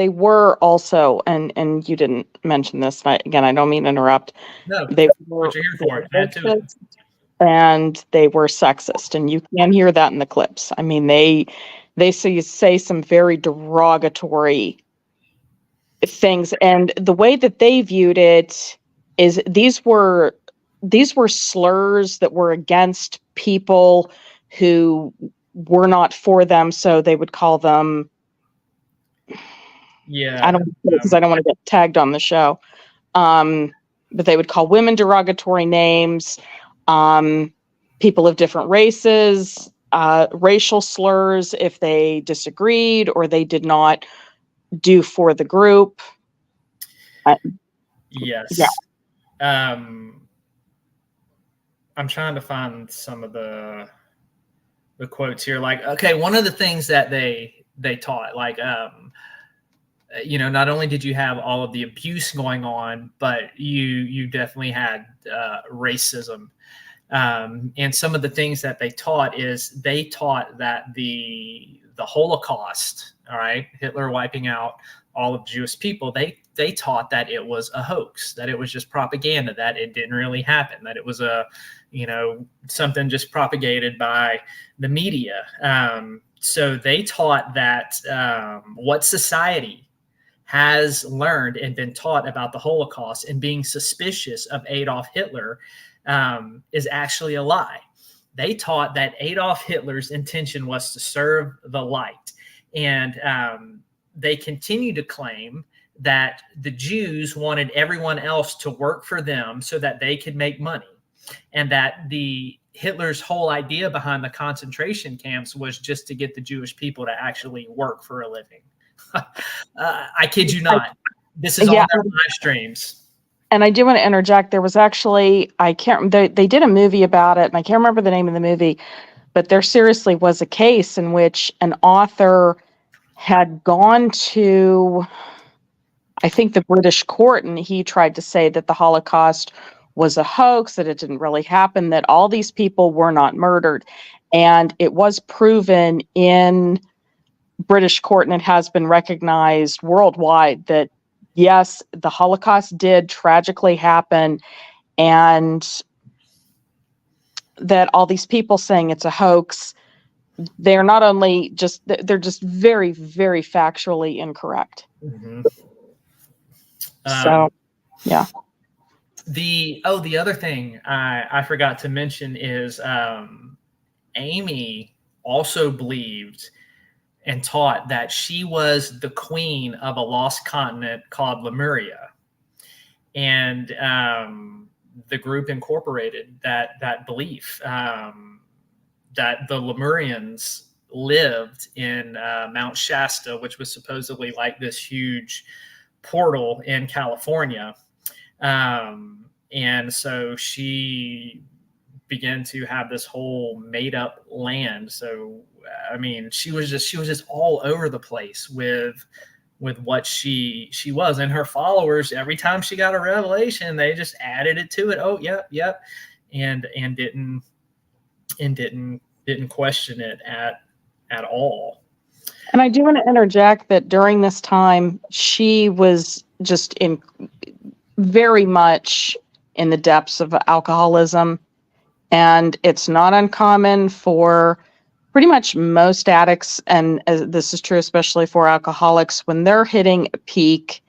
were also, and you didn't mention this. Again, I don't mean to interrupt. No, They were what you're here for. Add to it. racist and they were sexist, and you can hear that in the clips. I mean, they say some very derogatory things, and the way that they viewed it is these were slurs that were against people who were not for them, so they would call them, Yeah. I don't, because I don't want to get tagged on the show, but they would call women derogatory names, people of different races, racial slurs if they disagreed or they did not do for the group. Yes. Yeah. I'm trying to find some of the quotes here. Like, okay, one of the things that they taught, like, not only did you have all of the abuse going on, but you definitely had racism. And some of the things that they taught is they taught that the Holocaust, all right, Hitler wiping out all of Jewish people, they taught that it was a hoax, that it was just propaganda, that it didn't really happen, that it was something just propagated by the media. So they taught that what society has learned and been taught about the Holocaust and being suspicious of Adolf Hitler is actually a lie. They taught that Adolf Hitler's intention was to serve the light. And they continue to claim that the Jews wanted everyone else to work for them so that they could make money. And that Hitler's whole idea behind the concentration camps was just to get the Jewish people to actually work for a living. I kid you not. This is on their live streams. And I do want to interject. There was actually, they did a movie about it, and I can't remember the name of the movie, but there seriously was a case in which an author had gone to, I think, the British court, and he tried to say that the Holocaust was a hoax, that it didn't really happen, that all these people were not murdered. And it was proven in British court, and it has been recognized worldwide, that yes, the Holocaust did tragically happen, and that all these people saying it's a hoax, they're not only just, they're just very, very factually incorrect. Mm-hmm. So, yeah. The other thing I forgot to mention is Amy also believed and taught that she was the queen of a lost continent called Lemuria. And the group incorporated that belief, that the Lemurians lived in Mount Shasta, which was supposedly like this huge portal in California. And so she began to have this whole made up land. So, I mean, she was just all over the place with what she was, and her followers, every time she got a revelation, they just added it to it. Oh, yep. And didn't question it at all. And I do want to interject that during this time, she was just very much in the depths of alcoholism. And it's not uncommon for pretty much most addicts, and this is true especially for alcoholics, when they're hitting a peak,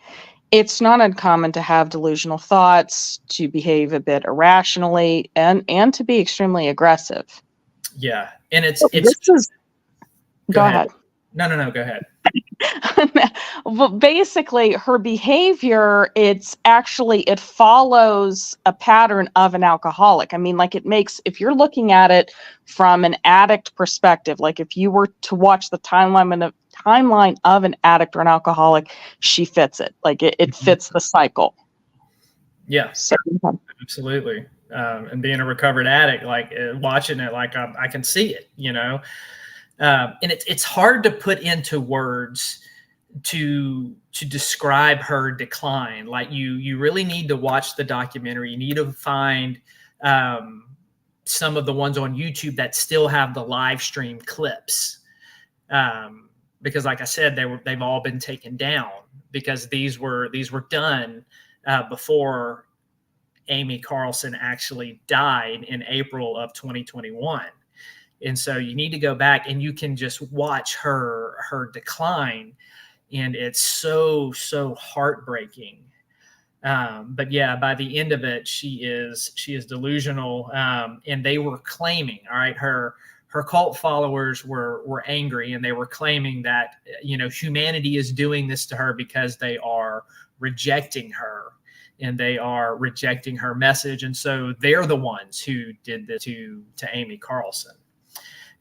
it's not uncommon to have delusional thoughts, to behave a bit irrationally, and to be extremely aggressive. Yeah. And go ahead. No, go ahead. Well, basically, her behavior, it follows a pattern of an alcoholic. I mean, like, if you're looking at it from an addict perspective, like if you were to watch the timeline of an addict or an alcoholic, she fits it. Like it fits the cycle. Yeah, so, absolutely. And being a recovered addict, like watching it, like I can see it, and it's hard to put into words to describe her decline. Like you really need to watch the documentary. You need to find some of the ones on YouTube that still have the live stream clips. because like I said, they've all been taken down because these were done before Amy Carlson actually died in April of 2021. And so you need to go back and you can just watch her decline, and it's so heartbreaking. But yeah, by the end of it, she is delusional. And they were claiming, all right, her cult followers were angry, and they were claiming that, humanity is doing this to her because they are rejecting her and they are rejecting her message. And so they're the ones who did this to Amy Carlson.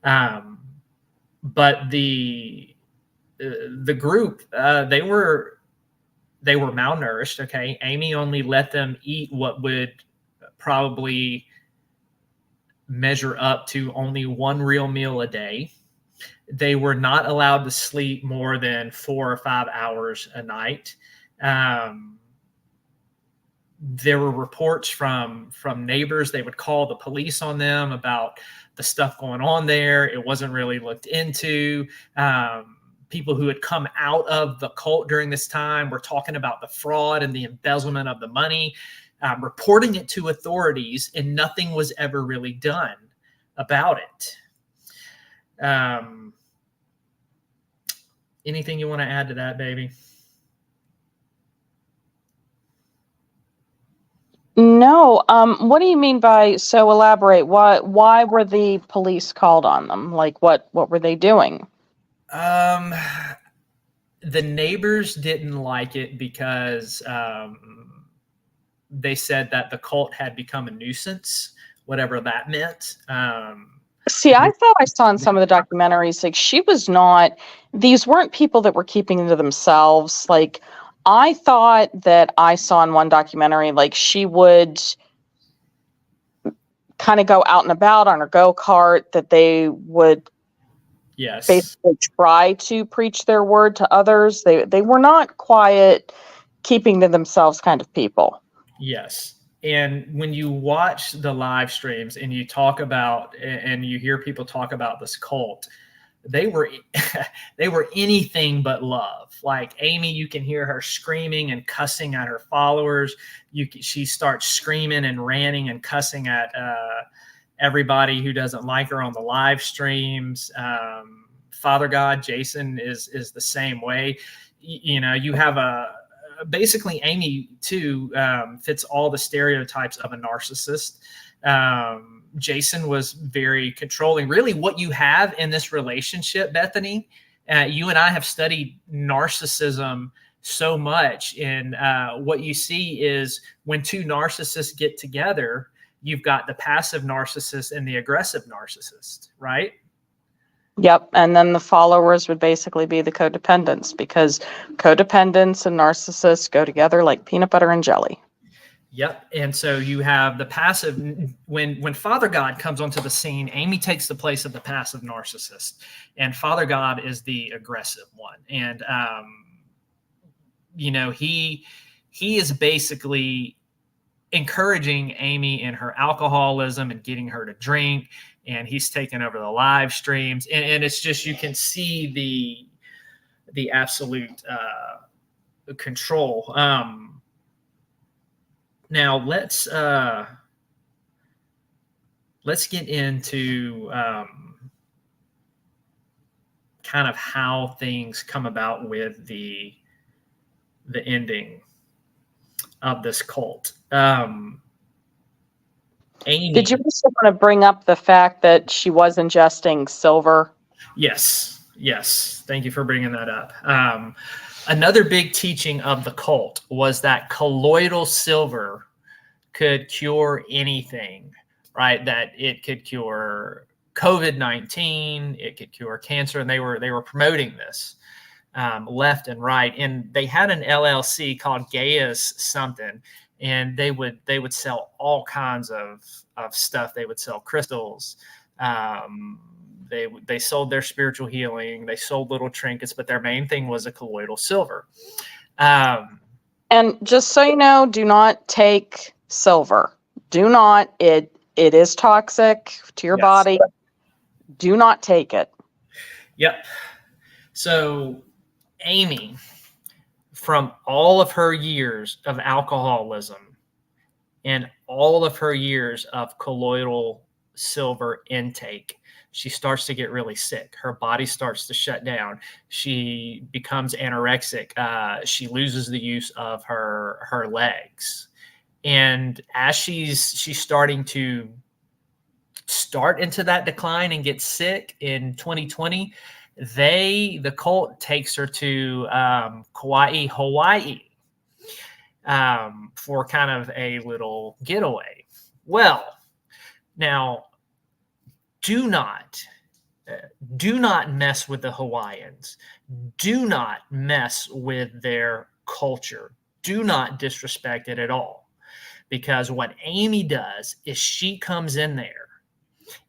But the group, they were malnourished. Okay. Amy only let them eat what would probably measure up to only one real meal a day. They were not allowed to sleep more than 4 or 5 hours a night. There were reports from neighbors. They would call the police on them about the stuff going on there. It wasn't really looked into. People who had come out of the cult during this time were talking about the fraud and the embezzlement of the money, reporting it to authorities, and nothing was ever really done about it. Anything you want to add to that, baby? No. What do you mean by, so elaborate? Why were the police called on them? Like, what were they doing? The neighbors didn't like it because they said that the cult had become a nuisance, whatever that meant. See, I thought I saw in some of the documentaries, like, these weren't people that were keeping to themselves. Like, I thought that I saw in one documentary, like, she would kind of go out and about on her go-kart, that they would basically try to preach their word to others. They were not quiet, keeping to themselves kind of people. Yes. And when you watch the live streams and you talk about, and you hear people talk about this cult, they were anything but love. Like Amy, you can hear her screaming and cussing at her followers. She starts screaming and ranting and cussing at everybody who doesn't like her on the live streams. Father God, Jason, is the same way. You have basically Amy too fits all the stereotypes of a narcissist. Jason was very controlling. Really, what you have in this relationship, Bethany, you and I have studied narcissism so much, and what you see is when two narcissists get together, you've got the passive narcissist and the aggressive narcissist, right? Yep. And then the followers would basically be the codependents, because codependents and narcissists go together like peanut butter and jelly. Yep. And so you have the passive. When Father God comes onto the scene, Amy takes the place of the passive narcissist, and Father God is the aggressive one. And he is basically encouraging Amy in her alcoholism and getting her to drink, and he's taking over the live streams, and it's just, you can see the absolute control. Now let's get into kind of how things come about with the ending of this cult. Amy, did you also want to bring up the fact that she was ingesting silver? Yes. Thank you for bringing that up. Another big teaching of the cult was that colloidal silver could cure anything, right? That it could cure COVID-19, it could cure cancer, and they were promoting this left and right. And they had an LLC called Gaius something, and they would sell all kinds of stuff. They would sell crystals. They sold their spiritual healing. They sold little trinkets, but their main thing was a colloidal silver. And just so you know, do not take silver. Do not. It is toxic to your body. Do not take it. Yep. So Amy, from all of her years of alcoholism and all of her years of colloidal silver intake, she starts to get really sick. Her body starts to shut down. She becomes anorexic. She loses the use of her legs. And as she's starting to start into that decline and get sick in 2020, the cult takes her to Kauai, Hawaii, for kind of a little getaway. Well, now do not mess with the Hawaiians. Do not mess with their culture. Do not disrespect it at all. Because what Amy does is she comes in there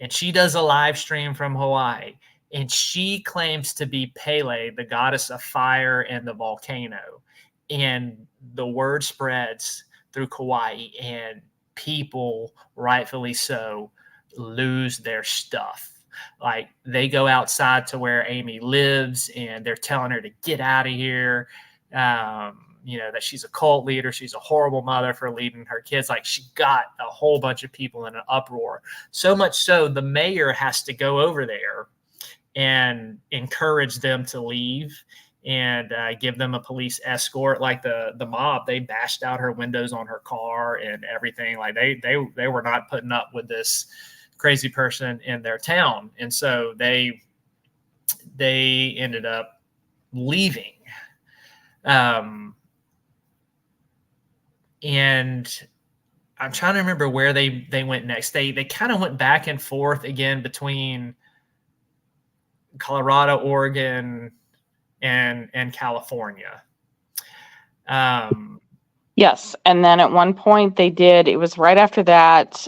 and she does a live stream from Hawaii, and she claims to be Pele, the goddess of fire and the volcano. And the word spreads through Kauai, and people, rightfully so, lose their stuff. Like, they go outside to where Amy lives and they're telling her to get out of here. That she's a cult leader. She's a horrible mother for leaving her kids. Like, she got a whole bunch of people in an uproar. So much so, the mayor has to go over there and encourage them to leave and give them a police escort. Like the mob, they bashed out her windows on her car and everything. Like they were not putting up with this crazy person in their town. And so they ended up leaving. And I'm trying to remember where they went next. They kind of went back and forth again between Colorado, Oregon, and California. Yes. And then at one point it was right after that.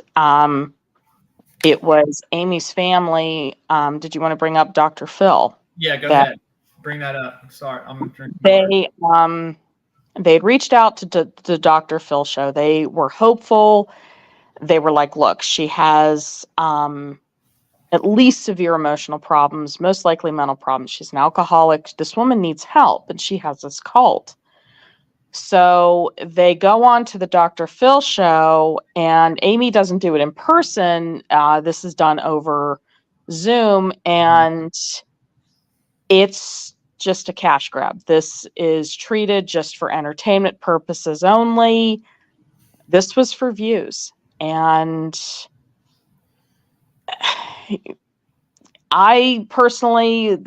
It was Amy's family. Did you want to bring up Dr. Phil? Yeah, go ahead. Bring that up. Sorry, I'm drinking water. They'd reached out to the Dr. Phil show. They were hopeful. They were like, look, she has at least severe emotional problems, most likely mental problems. She's an alcoholic. This woman needs help, and she has this cult. So they go on to the Dr. Phil show, and Amy doesn't do it in person. This is done over Zoom, and it's just a cash grab. This is treated just for entertainment purposes only. This was for views. And I personally,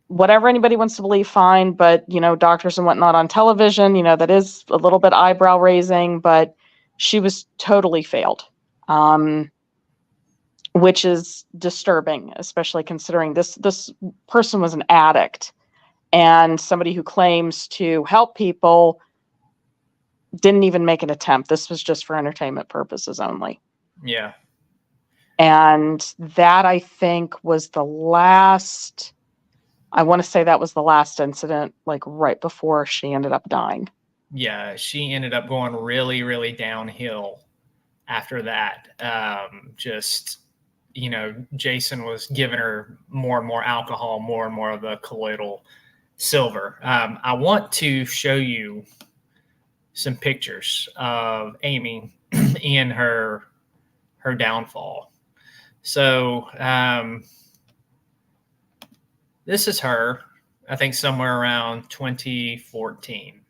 whatever anybody wants to believe, fine. But, doctors and whatnot on television, that is a little bit eyebrow raising, but she was totally failed. Which is disturbing, especially considering this person was an addict and somebody who claims to help people didn't even make an attempt. This was just for entertainment purposes only. Yeah. And that, I think, was the last, I want to say that was the last incident, like right before she ended up dying. Yeah, she ended up going really, really downhill after that. Jason was giving her more and more alcohol, more and more of the colloidal silver. I want to show you some pictures of Amy in her downfall. So this is her, I think somewhere around 2014.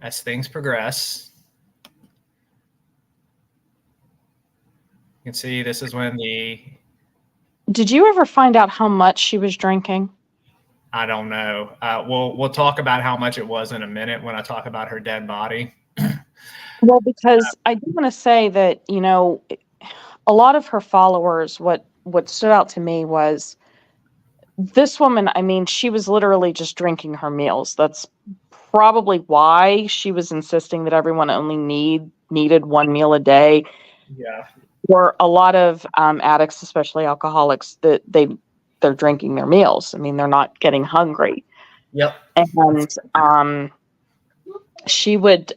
As things progress, you can see this is when Did you ever find out how much she was drinking? I don't know. We'll talk about how much it was in a minute when I talk about her dead body. Well, because I do want to say that, a lot of her followers, what stood out to me was this woman, she was literally just drinking her meals. That's probably why she was insisting that everyone only needed one meal a day. Yeah. For a lot of addicts, especially alcoholics, that they're drinking their meals. They're not getting hungry. Yep. And she would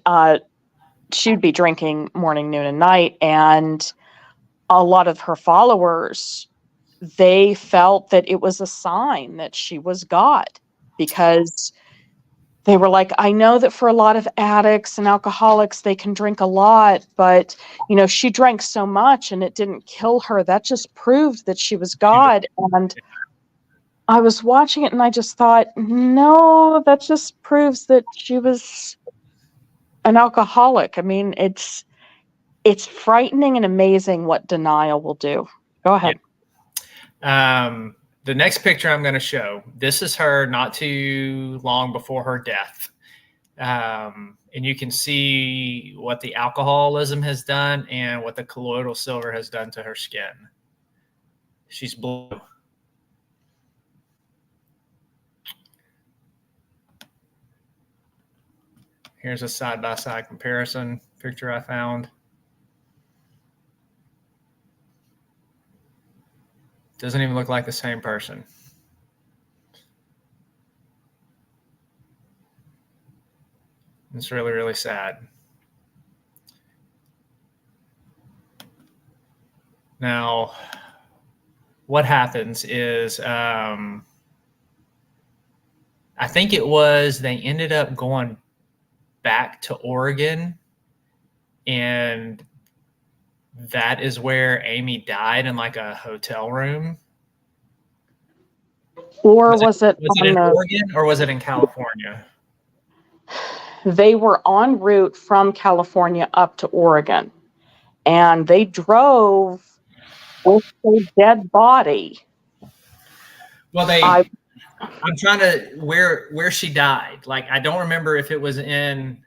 be drinking morning, noon, and night. And a lot of her followers, they felt that it was a sign that she was God, because they were like, I know that for a lot of addicts and alcoholics, they can drink a lot, but, she drank so much and it didn't kill her. That just proved that she was God. And I was watching it and I just thought, no, that just proves that she was an alcoholic. I mean, it's frightening and amazing what denial will do. Go ahead. The next picture I'm going to show, this is her not too long before her death. And you can see what the alcoholism has done and what the colloidal silver has done to her skin. She's blue. Here's a side-by-side comparison picture I found. Doesn't even look like the same person. It's really, really sad. Now, what happens is, I think it was they ended up going back to Oregon, and that is where Amy died, in like a hotel room. Or was it in Oregon, or was it in California? They were en route from California up to Oregon, and they drove with a dead body. Well, I'm trying to where she died. Like, I don't remember if it was in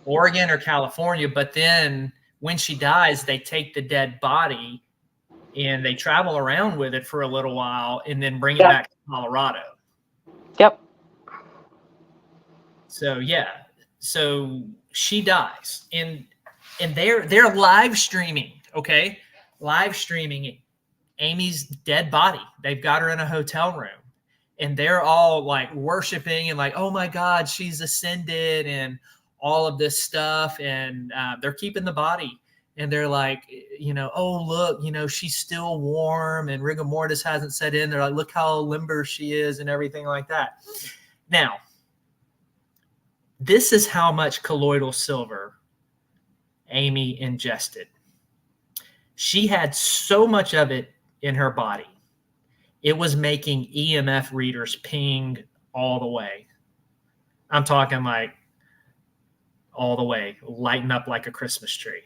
Oregon or California, but then when she dies, they take the dead body and they travel around with it for a little while and then bring it back to Colorado. Yep. So yeah, so she dies, and they're live streaming, okay? Live streaming Amy's dead body. They've got her in a hotel room, and they're all like worshiping and like, oh my God, she's ascended and all of this stuff. And they're keeping the body, and they're like, oh, look, she's still warm and rigor mortis hasn't set in. They're like, look how limber she is and everything like that. Now, this is how much colloidal silver Amy ingested. She had so much of it in her body, it was making EMF readers ping all the way. I'm talking like all the way, lighting up like a Christmas tree.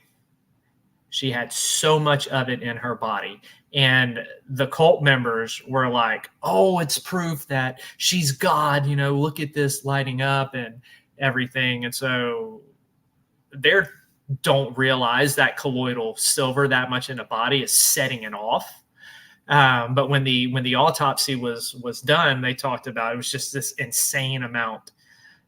She had so much of it in her body. And the cult members were like, oh, it's proof that she's God. Look at this lighting up and everything. And so they don't realize that colloidal silver that much in the body is setting it off. But when the autopsy was done, they talked about it was just this insane amount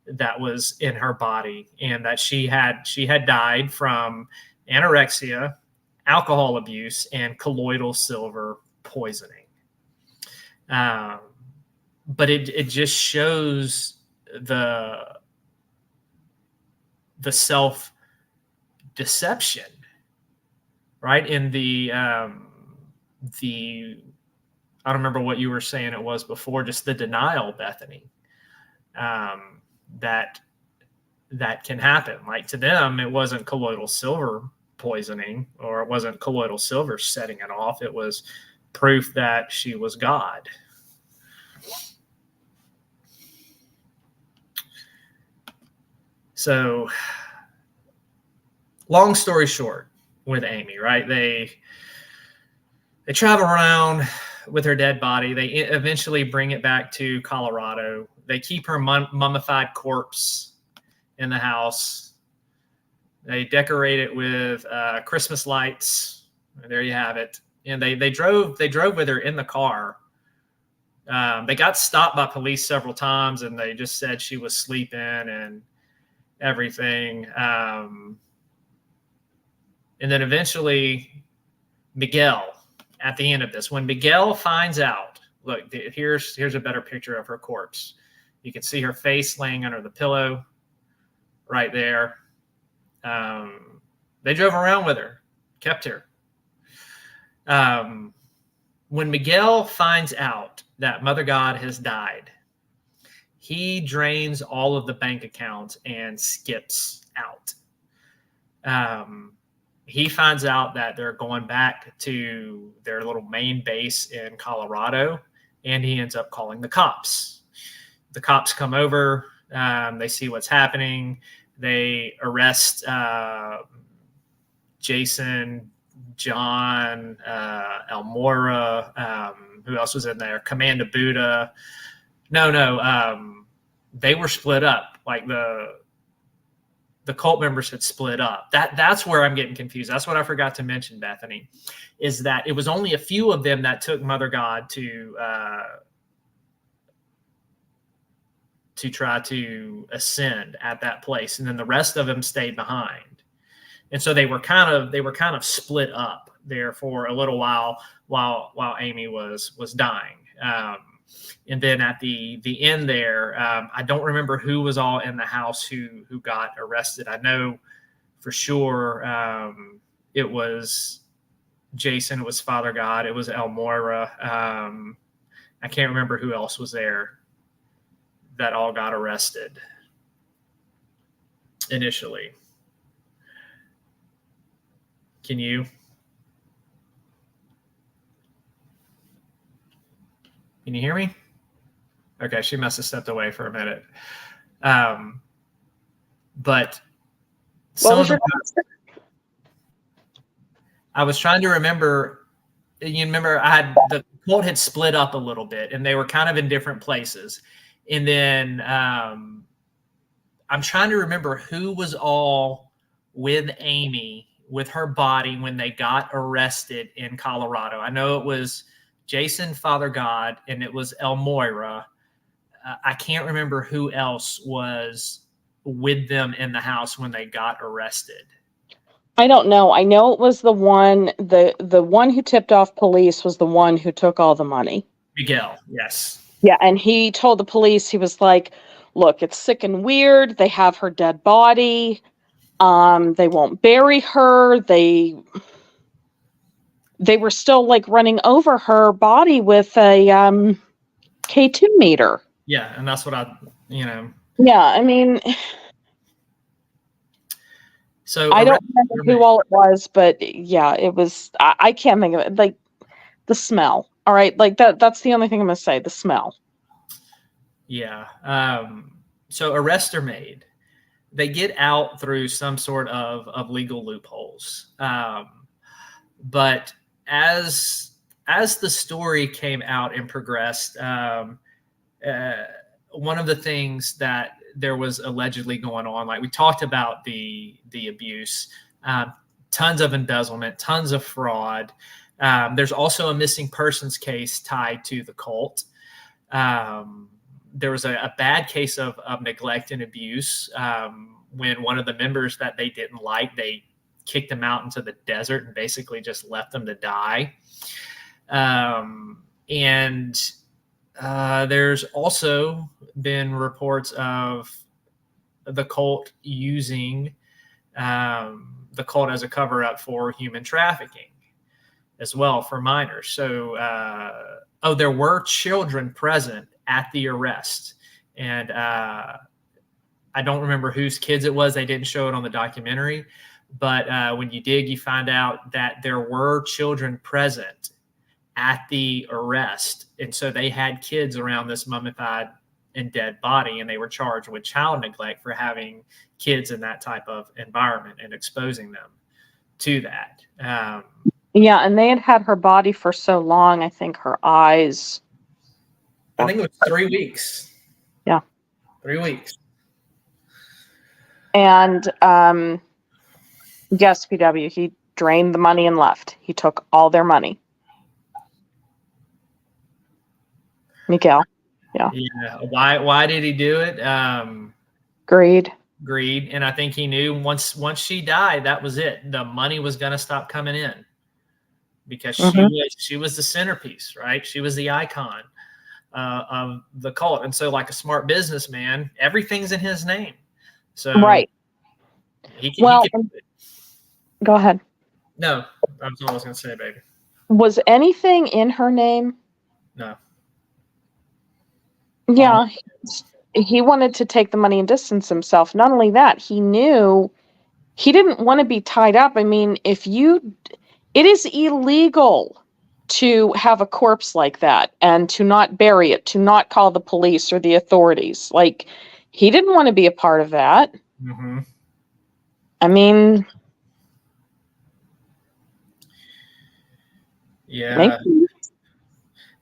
that was in her body, and that she had died from anorexia, alcohol abuse, and colloidal silver poisoning. But it just shows the self-deception, right? In the I don't remember what you were saying it was before, just the denial, Bethany, that can happen. Like, to them, it wasn't colloidal silver poisoning, or it wasn't colloidal silver setting it off. It was proof that she was God. So, long story short, with Amy, right? They travel around with her dead body. They eventually bring it back to Colorado. They keep her mummified corpse in the house. They decorate it with Christmas lights. There you have it. And they drove with her in the car. They got stopped by police several times, and they just said she was sleeping and everything. And then eventually, Miguel, at the end of this, when Miguel finds out, look, here's a better picture of her corpse. You can see her face laying under the pillow right there. They drove around with her, kept her. When Miguel finds out that Mother God has died, he drains all of the bank accounts and skips out. He finds out that they're going back to their little main base in Colorado, and he ends up calling the cops. The cops come over. They see what's happening. They arrest Jason, John, Elmora. Who else was in there? Commander Buddha. No. They were split up. Like the cult members had split up. That's where I'm getting confused. That's what I forgot to mention, Bethany, is that it was only a few of them that took Mother God to try to ascend at that place, and then the rest of them stayed behind. And so they were kind of split up there for a little while Amy was dying. And then at the end there, I don't remember who was all in the house who got arrested. I know for sure it was Jason, it was Father God, it was El Moira. I can't remember who else was there that all got arrested initially. Can you hear me? Okay, she must have stepped away for a minute. But I was trying to remember. You remember the cult had split up a little bit, and they were kind of in different places. And then I'm trying to remember who was all with Amy, with her body, when they got arrested in Colorado. I know it was Jason, Father God, and it was El Moira. I can't remember who else was with them in the house when they got arrested. I don't know. I know it was the one who tipped off police was the one who took all the money. Miguel, yes. Yeah, and he told the police, he was like, look, it's sick and weird. They have her dead body. They won't bury her. They were still like running over her body with a K2 meter. Yeah, and that's what Yeah, I mean, so I don't remember who all it was, but yeah, it was. I can't think of it. Like the smell. All right, like that's the only thing I'm gonna say. The smell. Yeah. So arrests are made. They get out through some sort of legal loopholes. But as the story came out and progressed, one of the things that there was allegedly going on, like we talked about the abuse, tons of embezzlement, tons of fraud. There's also a missing persons case tied to the cult. There was a bad case of neglect and abuse when one of the members that they didn't like, they kicked them out into the desert and basically just left them to die. And there's also been reports of the cult using the cult as a cover-up for human trafficking as well for minors. So, there were children present at the arrest, and I don't remember whose kids it was. They didn't show it on the documentary, but when you dig, you find out that there were children present at the arrest, and so they had kids around this mummified and dead body, and they were charged with child neglect for having kids in that type of environment and exposing them to that. Yeah, and they had her body for so long. I think her eyes. I think it was 3 weeks. Yeah, 3 weeks. And yes, PW, he drained the money and left. He took all their money. Miguel. Yeah. Why did he do it? Greed. And I think he knew once she died, that was it. The money was going to stop coming in because she was the centerpiece, right? She was the icon of the cult. And so, like a smart businessman, everything's in his name. So right. He can go ahead. No, that's all I was going to say, baby. Was anything in her name? No. Yeah, he wanted to take the money and distance himself. Not only that, he knew he didn't want to be tied up. I mean, it is illegal to have a corpse like that and to not bury it, to not call the police or the authorities. Like, he didn't want to be a part of that. Mm-hmm. I mean, Yeah.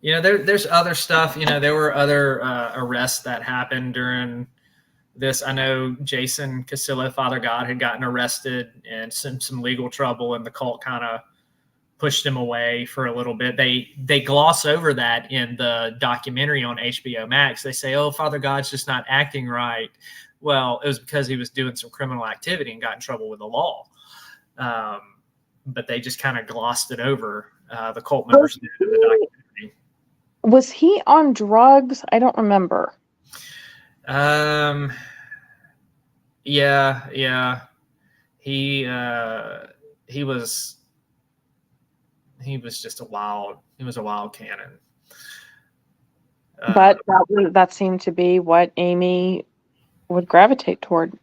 There's other stuff. There were other arrests that happened during this. I know Jason Casillo, Father God, had gotten arrested and some legal trouble, and the cult kind of pushed him away for a little bit. They gloss over that in the documentary on HBO Max. They say, "Oh, Father God's just not acting right." Well, it was because he was doing some criminal activity and got in trouble with the law. But they just kind of glossed it over. The cult members did in the documentary. Was he on drugs? I don't remember. Yeah. He was just a wild cannon. But that seemed to be what Amy would gravitate toward.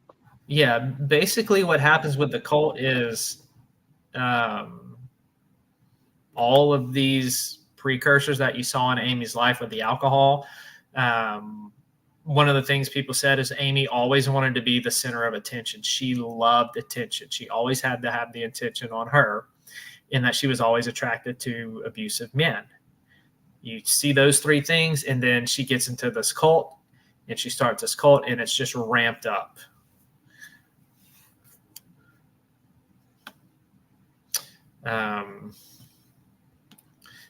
Yeah, basically what happens with the cult is all of these precursors that you saw in Amy's life with the alcohol. One of the things people said is Amy always wanted to be the center of attention. She loved attention. She always had to have the attention on her, in that she was always attracted to abusive men. You see those three things, and then she gets into this cult, and she starts this cult, and it's just ramped up.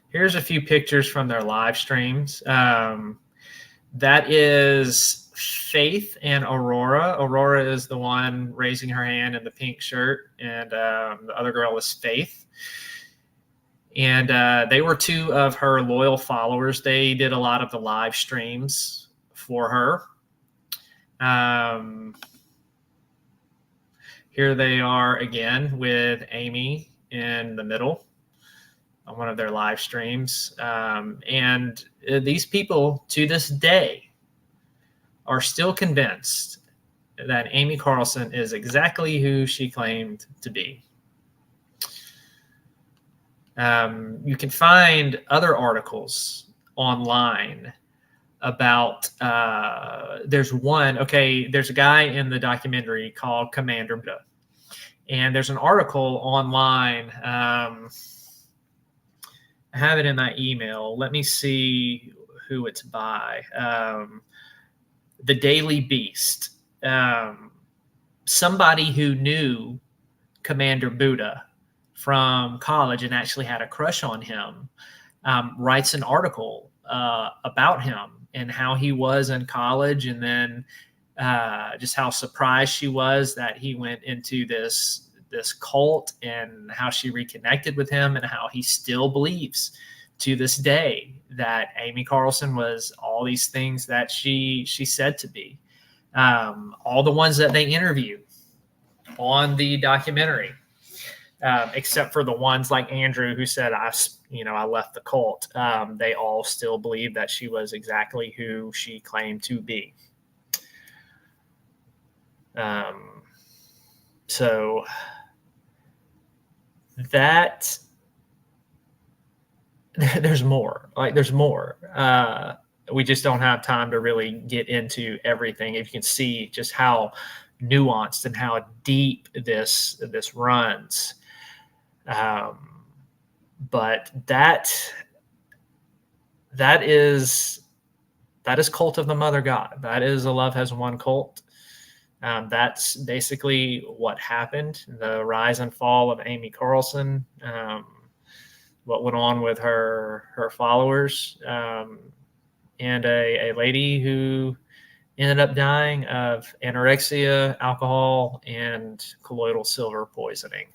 Here's a few pictures from their live streams. That is Faith and Aurora. Aurora is the one raising her hand in the pink shirt, and the other girl is Faith. And they were two of her loyal followers. They did a lot of the live streams for her. Here they are again with Amy in the middle on one of their live streams. And these people, to this day, are still convinced that Amy Carlson is exactly who she claimed to be. You can find other articles online about, there's a guy in the documentary called Commander Buddha. And there's an article online. I have it in my email. Let me see who it's by. The Daily Beast. Somebody who knew Commander Buddha from college and actually had a crush on him writes an article about him and how he was in college, and then just how surprised she was that he went into this cult, and how she reconnected with him, and how he still believes to this day that Amy Carlson was all these things that she said to be. All the ones that they interviewed on the documentary, except for the ones like Andrew, who said, I left the cult. They all still believe that she was exactly who she claimed to be. So that there's more. We just don't have time to really get into everything. If you can see just how nuanced and how deep this runs. But that is Cult of the Mother God. That is a Love Has Won cult. That's basically what happened. The rise and fall of Amy Carlson, what went on with her followers, and a lady who ended up dying of anorexia, alcohol, and colloidal silver poisoning.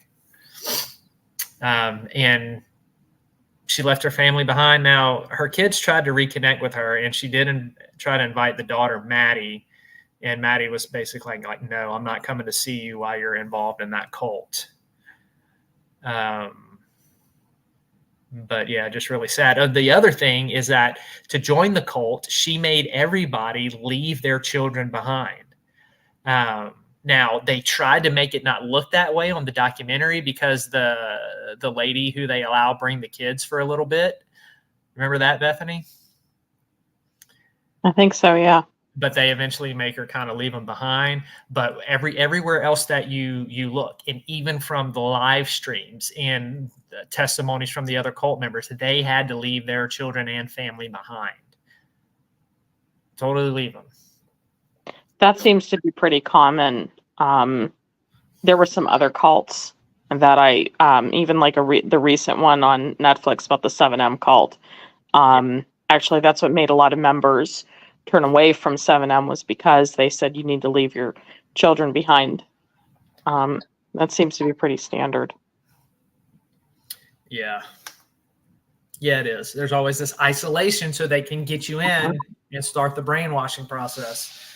And she left her family behind. Now, her kids tried to reconnect with her, and she did try to invite the daughter, Maddie. And Maddie was basically like, no, I'm not coming to see you while you're involved in that cult. But yeah, just really sad. The other thing is that to join the cult, she made everybody leave their children behind. Now they tried to make it not look that way on the documentary because the lady who they allow bring the kids for a little bit. Remember that, Bethany? I think so, yeah. But they eventually make her kind of leave them behind. But everywhere else that you look, and even from the live streams and the testimonies from the other cult members, they had to leave their children and family behind. Totally leave them. That seems to be pretty common. There were some other cults that I, even like the recent one on Netflix about the 7M cult. Actually, that's what made a lot of members turn away from 7M, was because they said you need to leave your children behind. That seems to be pretty standard. Yeah. Yeah, it is. There's always this isolation so they can get you in and start the brainwashing process.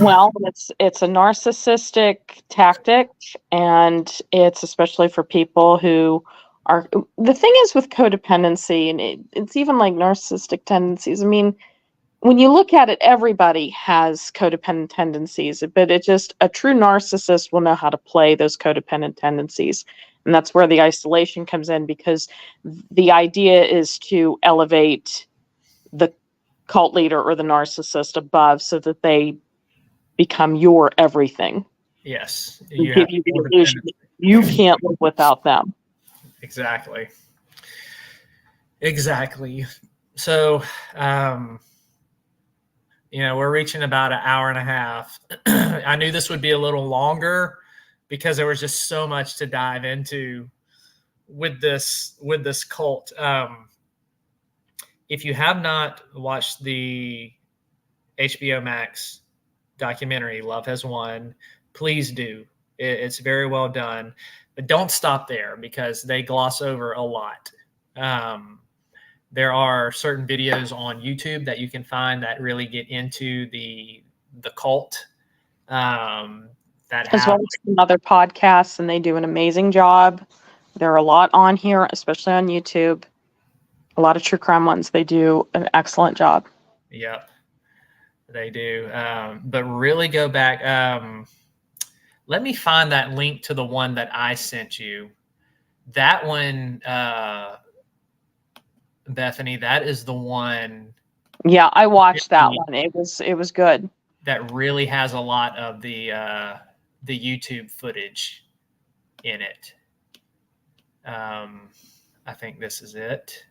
Well, it's a narcissistic tactic, and it's especially for people who are. The thing is with codependency, and it's even like narcissistic tendencies. I mean, when you look at it, everybody has codependent tendencies, but it just, a true narcissist will know how to play those codependent tendencies. And that's where the isolation comes in, because the idea is to elevate the cult leader or the narcissist above so that they become your everything. Yes. You give you the illusion you can't live without them. Exactly. So, we're reaching about an hour and a half. I knew this would be a little longer because there was just so much to dive into with this cult. If you have not watched the HBO Max documentary, Love Has Won, please do. It's very well done. But don't stop there, because they gloss over a lot. There are certain videos on YouTube that you can find that really get into the cult. As well as some other podcasts, and they do an amazing job. There are a lot on here, especially on YouTube. A lot of true crime ones. They do an excellent job. Yep, they do. But really go back. Let me find that link to the one that I sent you. That one, Bethany, that is the one. Yeah, I watched that one. It was good. That really has a lot of the YouTube footage in it. I think this is it.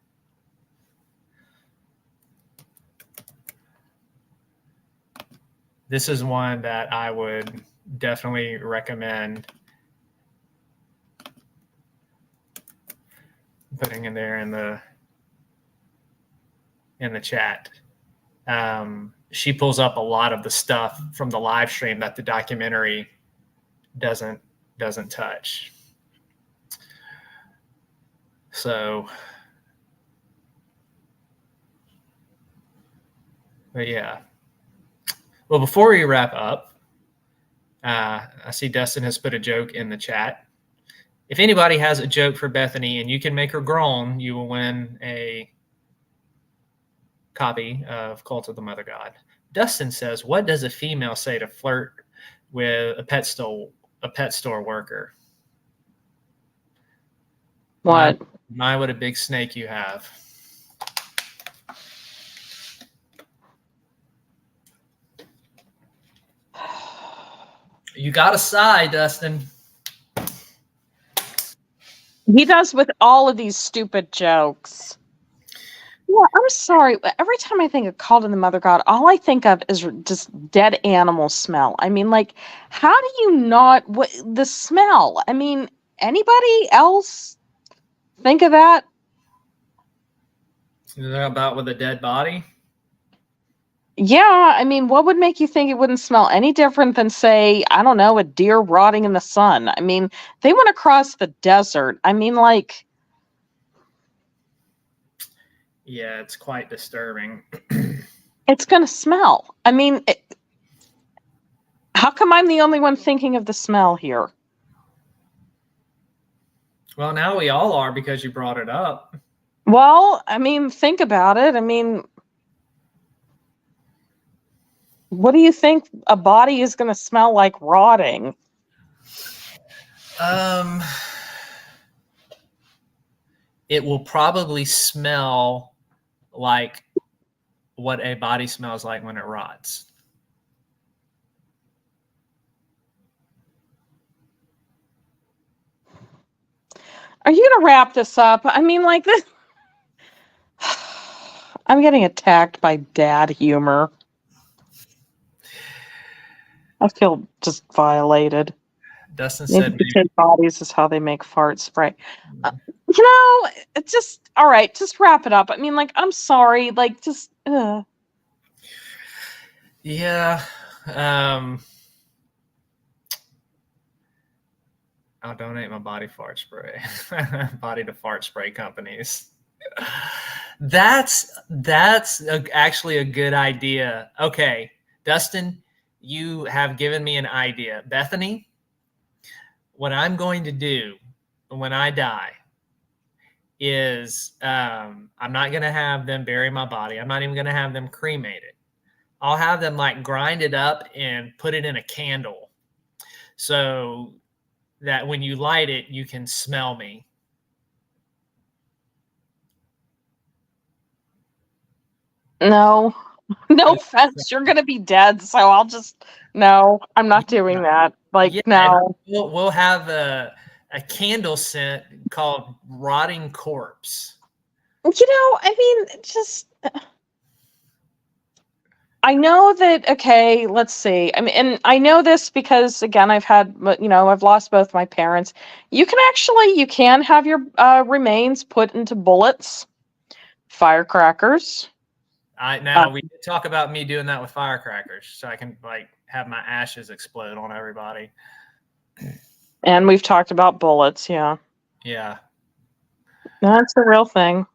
This is one that I would definitely recommend putting in there in the chat. She pulls up a lot of the stuff from the live stream that the documentary doesn't touch. So, but yeah. Well, before we wrap up, I see Dustin has put a joke in the chat. If anybody has a joke for Bethany and you can make her groan, you will win a copy of Cult of the Mother God. Dustin says, "What does a female say to flirt with a pet store worker?" What? My, what a big snake you have. You got a sigh, Dustin. He does with all of these stupid jokes. Yeah, I'm sorry. Every time I think of Cult of the Mother God, all I think of is just dead animal smell. I mean, like, how do you not, the smell? I mean, anybody else think of that? Is that about with a dead body? Yeah, I mean, what would make you think it wouldn't smell any different than, say, I don't know, a deer rotting in the sun? I mean, they went across the desert. I mean, like... Yeah, it's quite disturbing. It's going to smell. I mean, how come I'm the only one thinking of the smell here? Well, now we all are, because you brought it up. Well, I mean, think about it. I mean, what do you think a body is going to smell like rotting? It will probably smell like what a body smells like when it rots. Are you going to wrap this up? I mean, like this. I'm getting attacked by dad humor. I feel just violated. Dustin Maybe said, decayed bodies is how they make fart spray. It's just all right. Just wrap it up. I mean, like, I'm sorry. Like, just. yeah. I'll donate my body fart spray. Body to fart spray companies. That's actually a good idea. Okay, Dustin, you have given me an idea. Bethany, what I'm going to do when I die is I'm not going to have them bury my body. I'm not even going to have them cremate it. I'll have them like grind it up and put it in a candle so that when you light it, you can smell me. No, no offense. You're gonna be dead, so I'll just no. I'm not doing that. Like, Yeah, no. we'll have a candle scent called rotting corpse. I mean, just. I know that, okay, let's see. I mean, and I know this because, again, I've lost both my parents. You can have your remains put into bullets, firecrackers. We did talk about me doing that with firecrackers, so I can like have my ashes explode on everybody. And we've talked about bullets, yeah. Yeah. That's the real thing.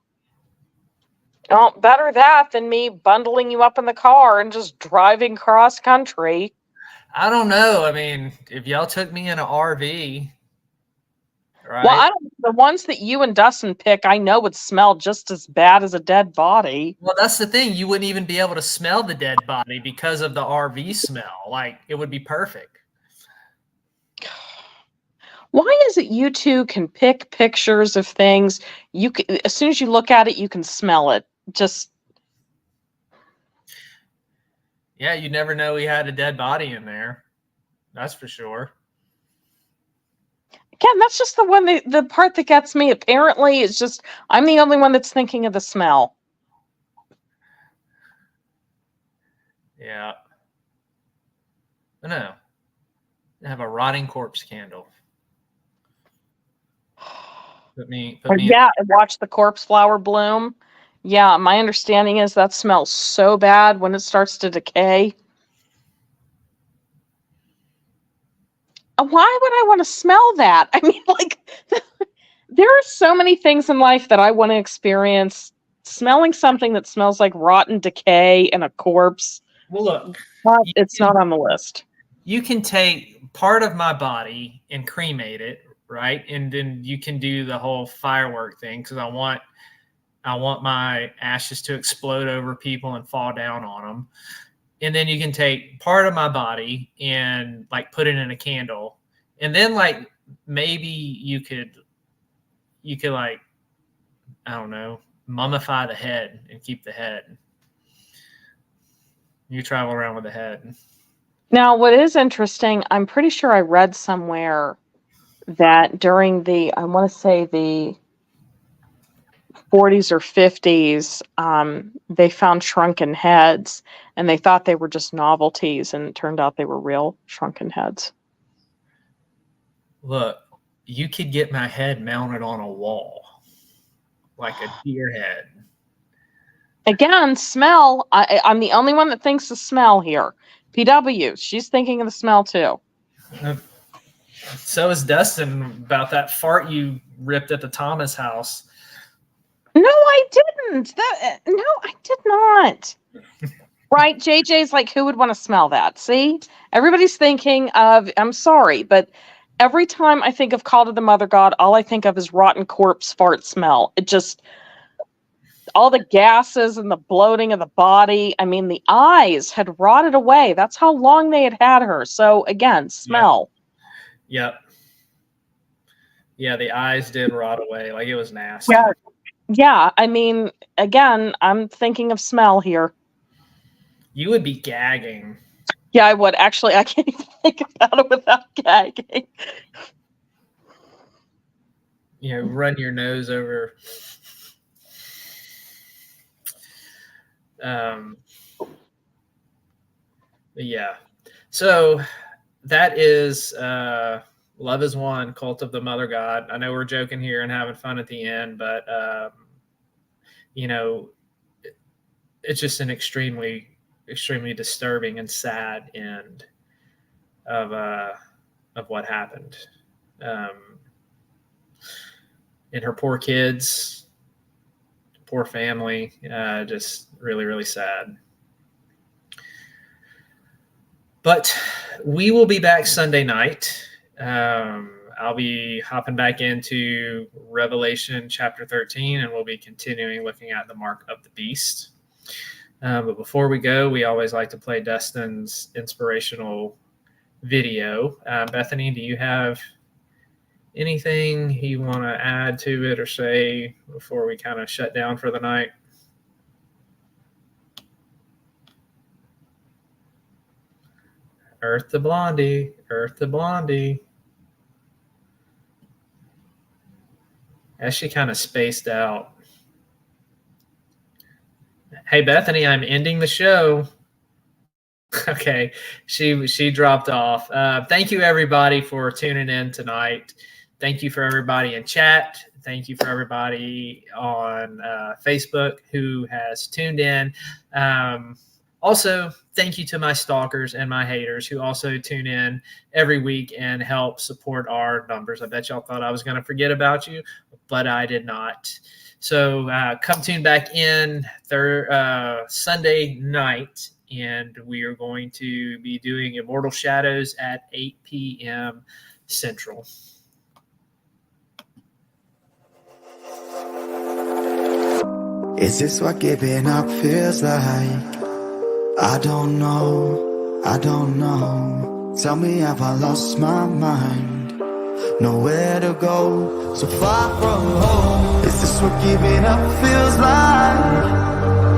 Oh, better that than me bundling you up in the car and just driving cross country. I don't know. I mean, if y'all took me in an RV, right? Well, the ones that you and Dustin pick, I know would smell just as bad as a dead body. Well, that's the thing. You wouldn't even be able to smell the dead body because of the RV smell. Like, it would be perfect. Why is it you two can pick pictures of things? As soon as you look at it, you can smell it. Just. Yeah, you never know he had a dead body in there. That's for sure. Again, that's just the part that gets me. Apparently, it's just I'm the only one that's thinking of the smell. Yeah. No. Have a rotting corpse candle. Yeah, and watch the corpse flower bloom. Yeah, my understanding is that smells so bad when it starts to decay. Why would I want to smell that? I mean, like, there are so many things in life that I want to experience. Smelling something that smells like rotten decay and a corpse. Well, look, it's not on the list. You can take part of my body and cremate it, right? And then you can do the whole firework thing because I want my ashes to explode over people and fall down on them. And then you can take part of my body and like put it in a candle. And then like maybe you could like, I don't know, mummify the head and keep the head. You travel around with the head. Now, what is interesting, I'm pretty sure I read somewhere that during I want to say the 40s or 50s, they found shrunken heads, and they thought they were just novelties, and it turned out they were real shrunken heads. Look, you could get my head mounted on a wall, like a deer head. Again, smell. I'm the only one that thinks the smell here. PW, she's thinking of the smell too. So is Dustin about that fart you ripped at the Thomas house. No, I didn't. No, I did not. Right? JJ's like, who would want to smell that? See? Everybody's thinking of, I'm sorry, but every time I think of Call to the Mother God, all I think of is rotten corpse fart smell. It just, all the gases and the bloating of the body. I mean, the eyes had rotted away. That's how long they had her. So again, smell. Yep. Yeah, the eyes did rot away. Like, it was nasty. Yeah. Yeah. I mean, again, I'm thinking of smell here. You would be gagging. Yeah, I would. Actually, I can't even think about it without gagging. You know, run your nose over. Yeah. So that is Love is One, Cult of the Mother God. I know we're joking here and having fun at the end, but you know, it's just an extremely disturbing and sad end of what happened. And her poor kids, poor family, just really, really sad. But we will be back Sunday night. I'll be hopping back into Revelation chapter 13, and we'll be continuing looking at the mark of the beast. But before we go, we always like to play Dustin's inspirational video. Bethany, do you have anything you want to add to it or say before we kind of shut down for the night? Earth to Blondie, Earth to Blondie. As she kind of spaced out. Hey, Bethany, I'm ending the show. Okay, she dropped off. Thank you, everybody, for tuning in tonight. Thank you for everybody in chat. Thank you for everybody on Facebook who has tuned in. Also, thank you to my stalkers and my haters who also tune in every week and help support our numbers. I bet y'all thought I was going to forget about you, but I did not. So come tune back in Sunday night, and we are going to be doing Immortal Shadows at 8 p.m. Central. Is this what giving up feels like? I don't know, I don't know. Tell me, have I lost my mind? Nowhere to go, so far from home. Is this what giving up feels like?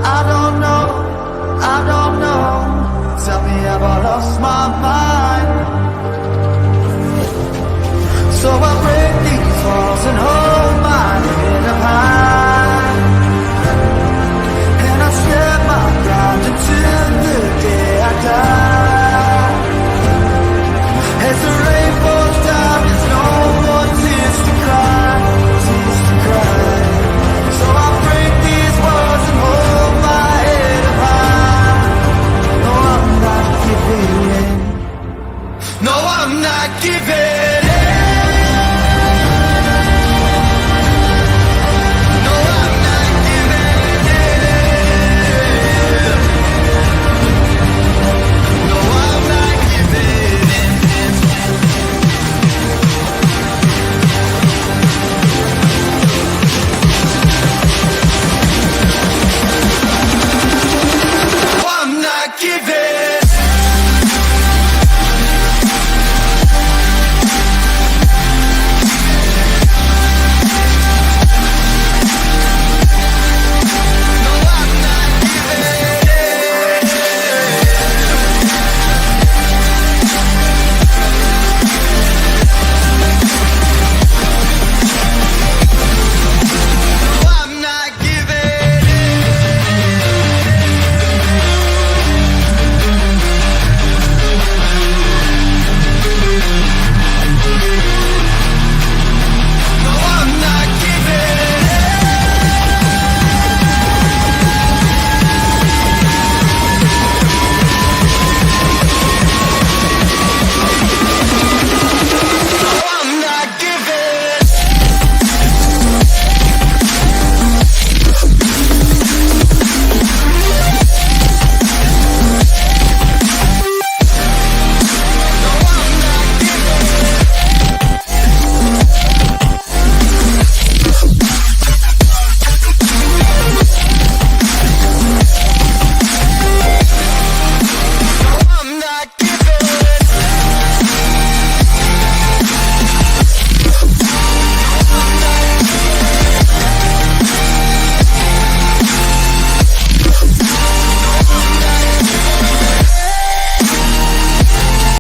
I don't know, I don't know. Tell me, have I lost my mind? So I break these walls and hold my head up high, and I step my ground until the day I die. As the rain falls down, there's no more tears to cry, tears to cry. So I break these walls and hold my head up high. No, I'm not giving in. No, I'm not giving in. I'm not giving.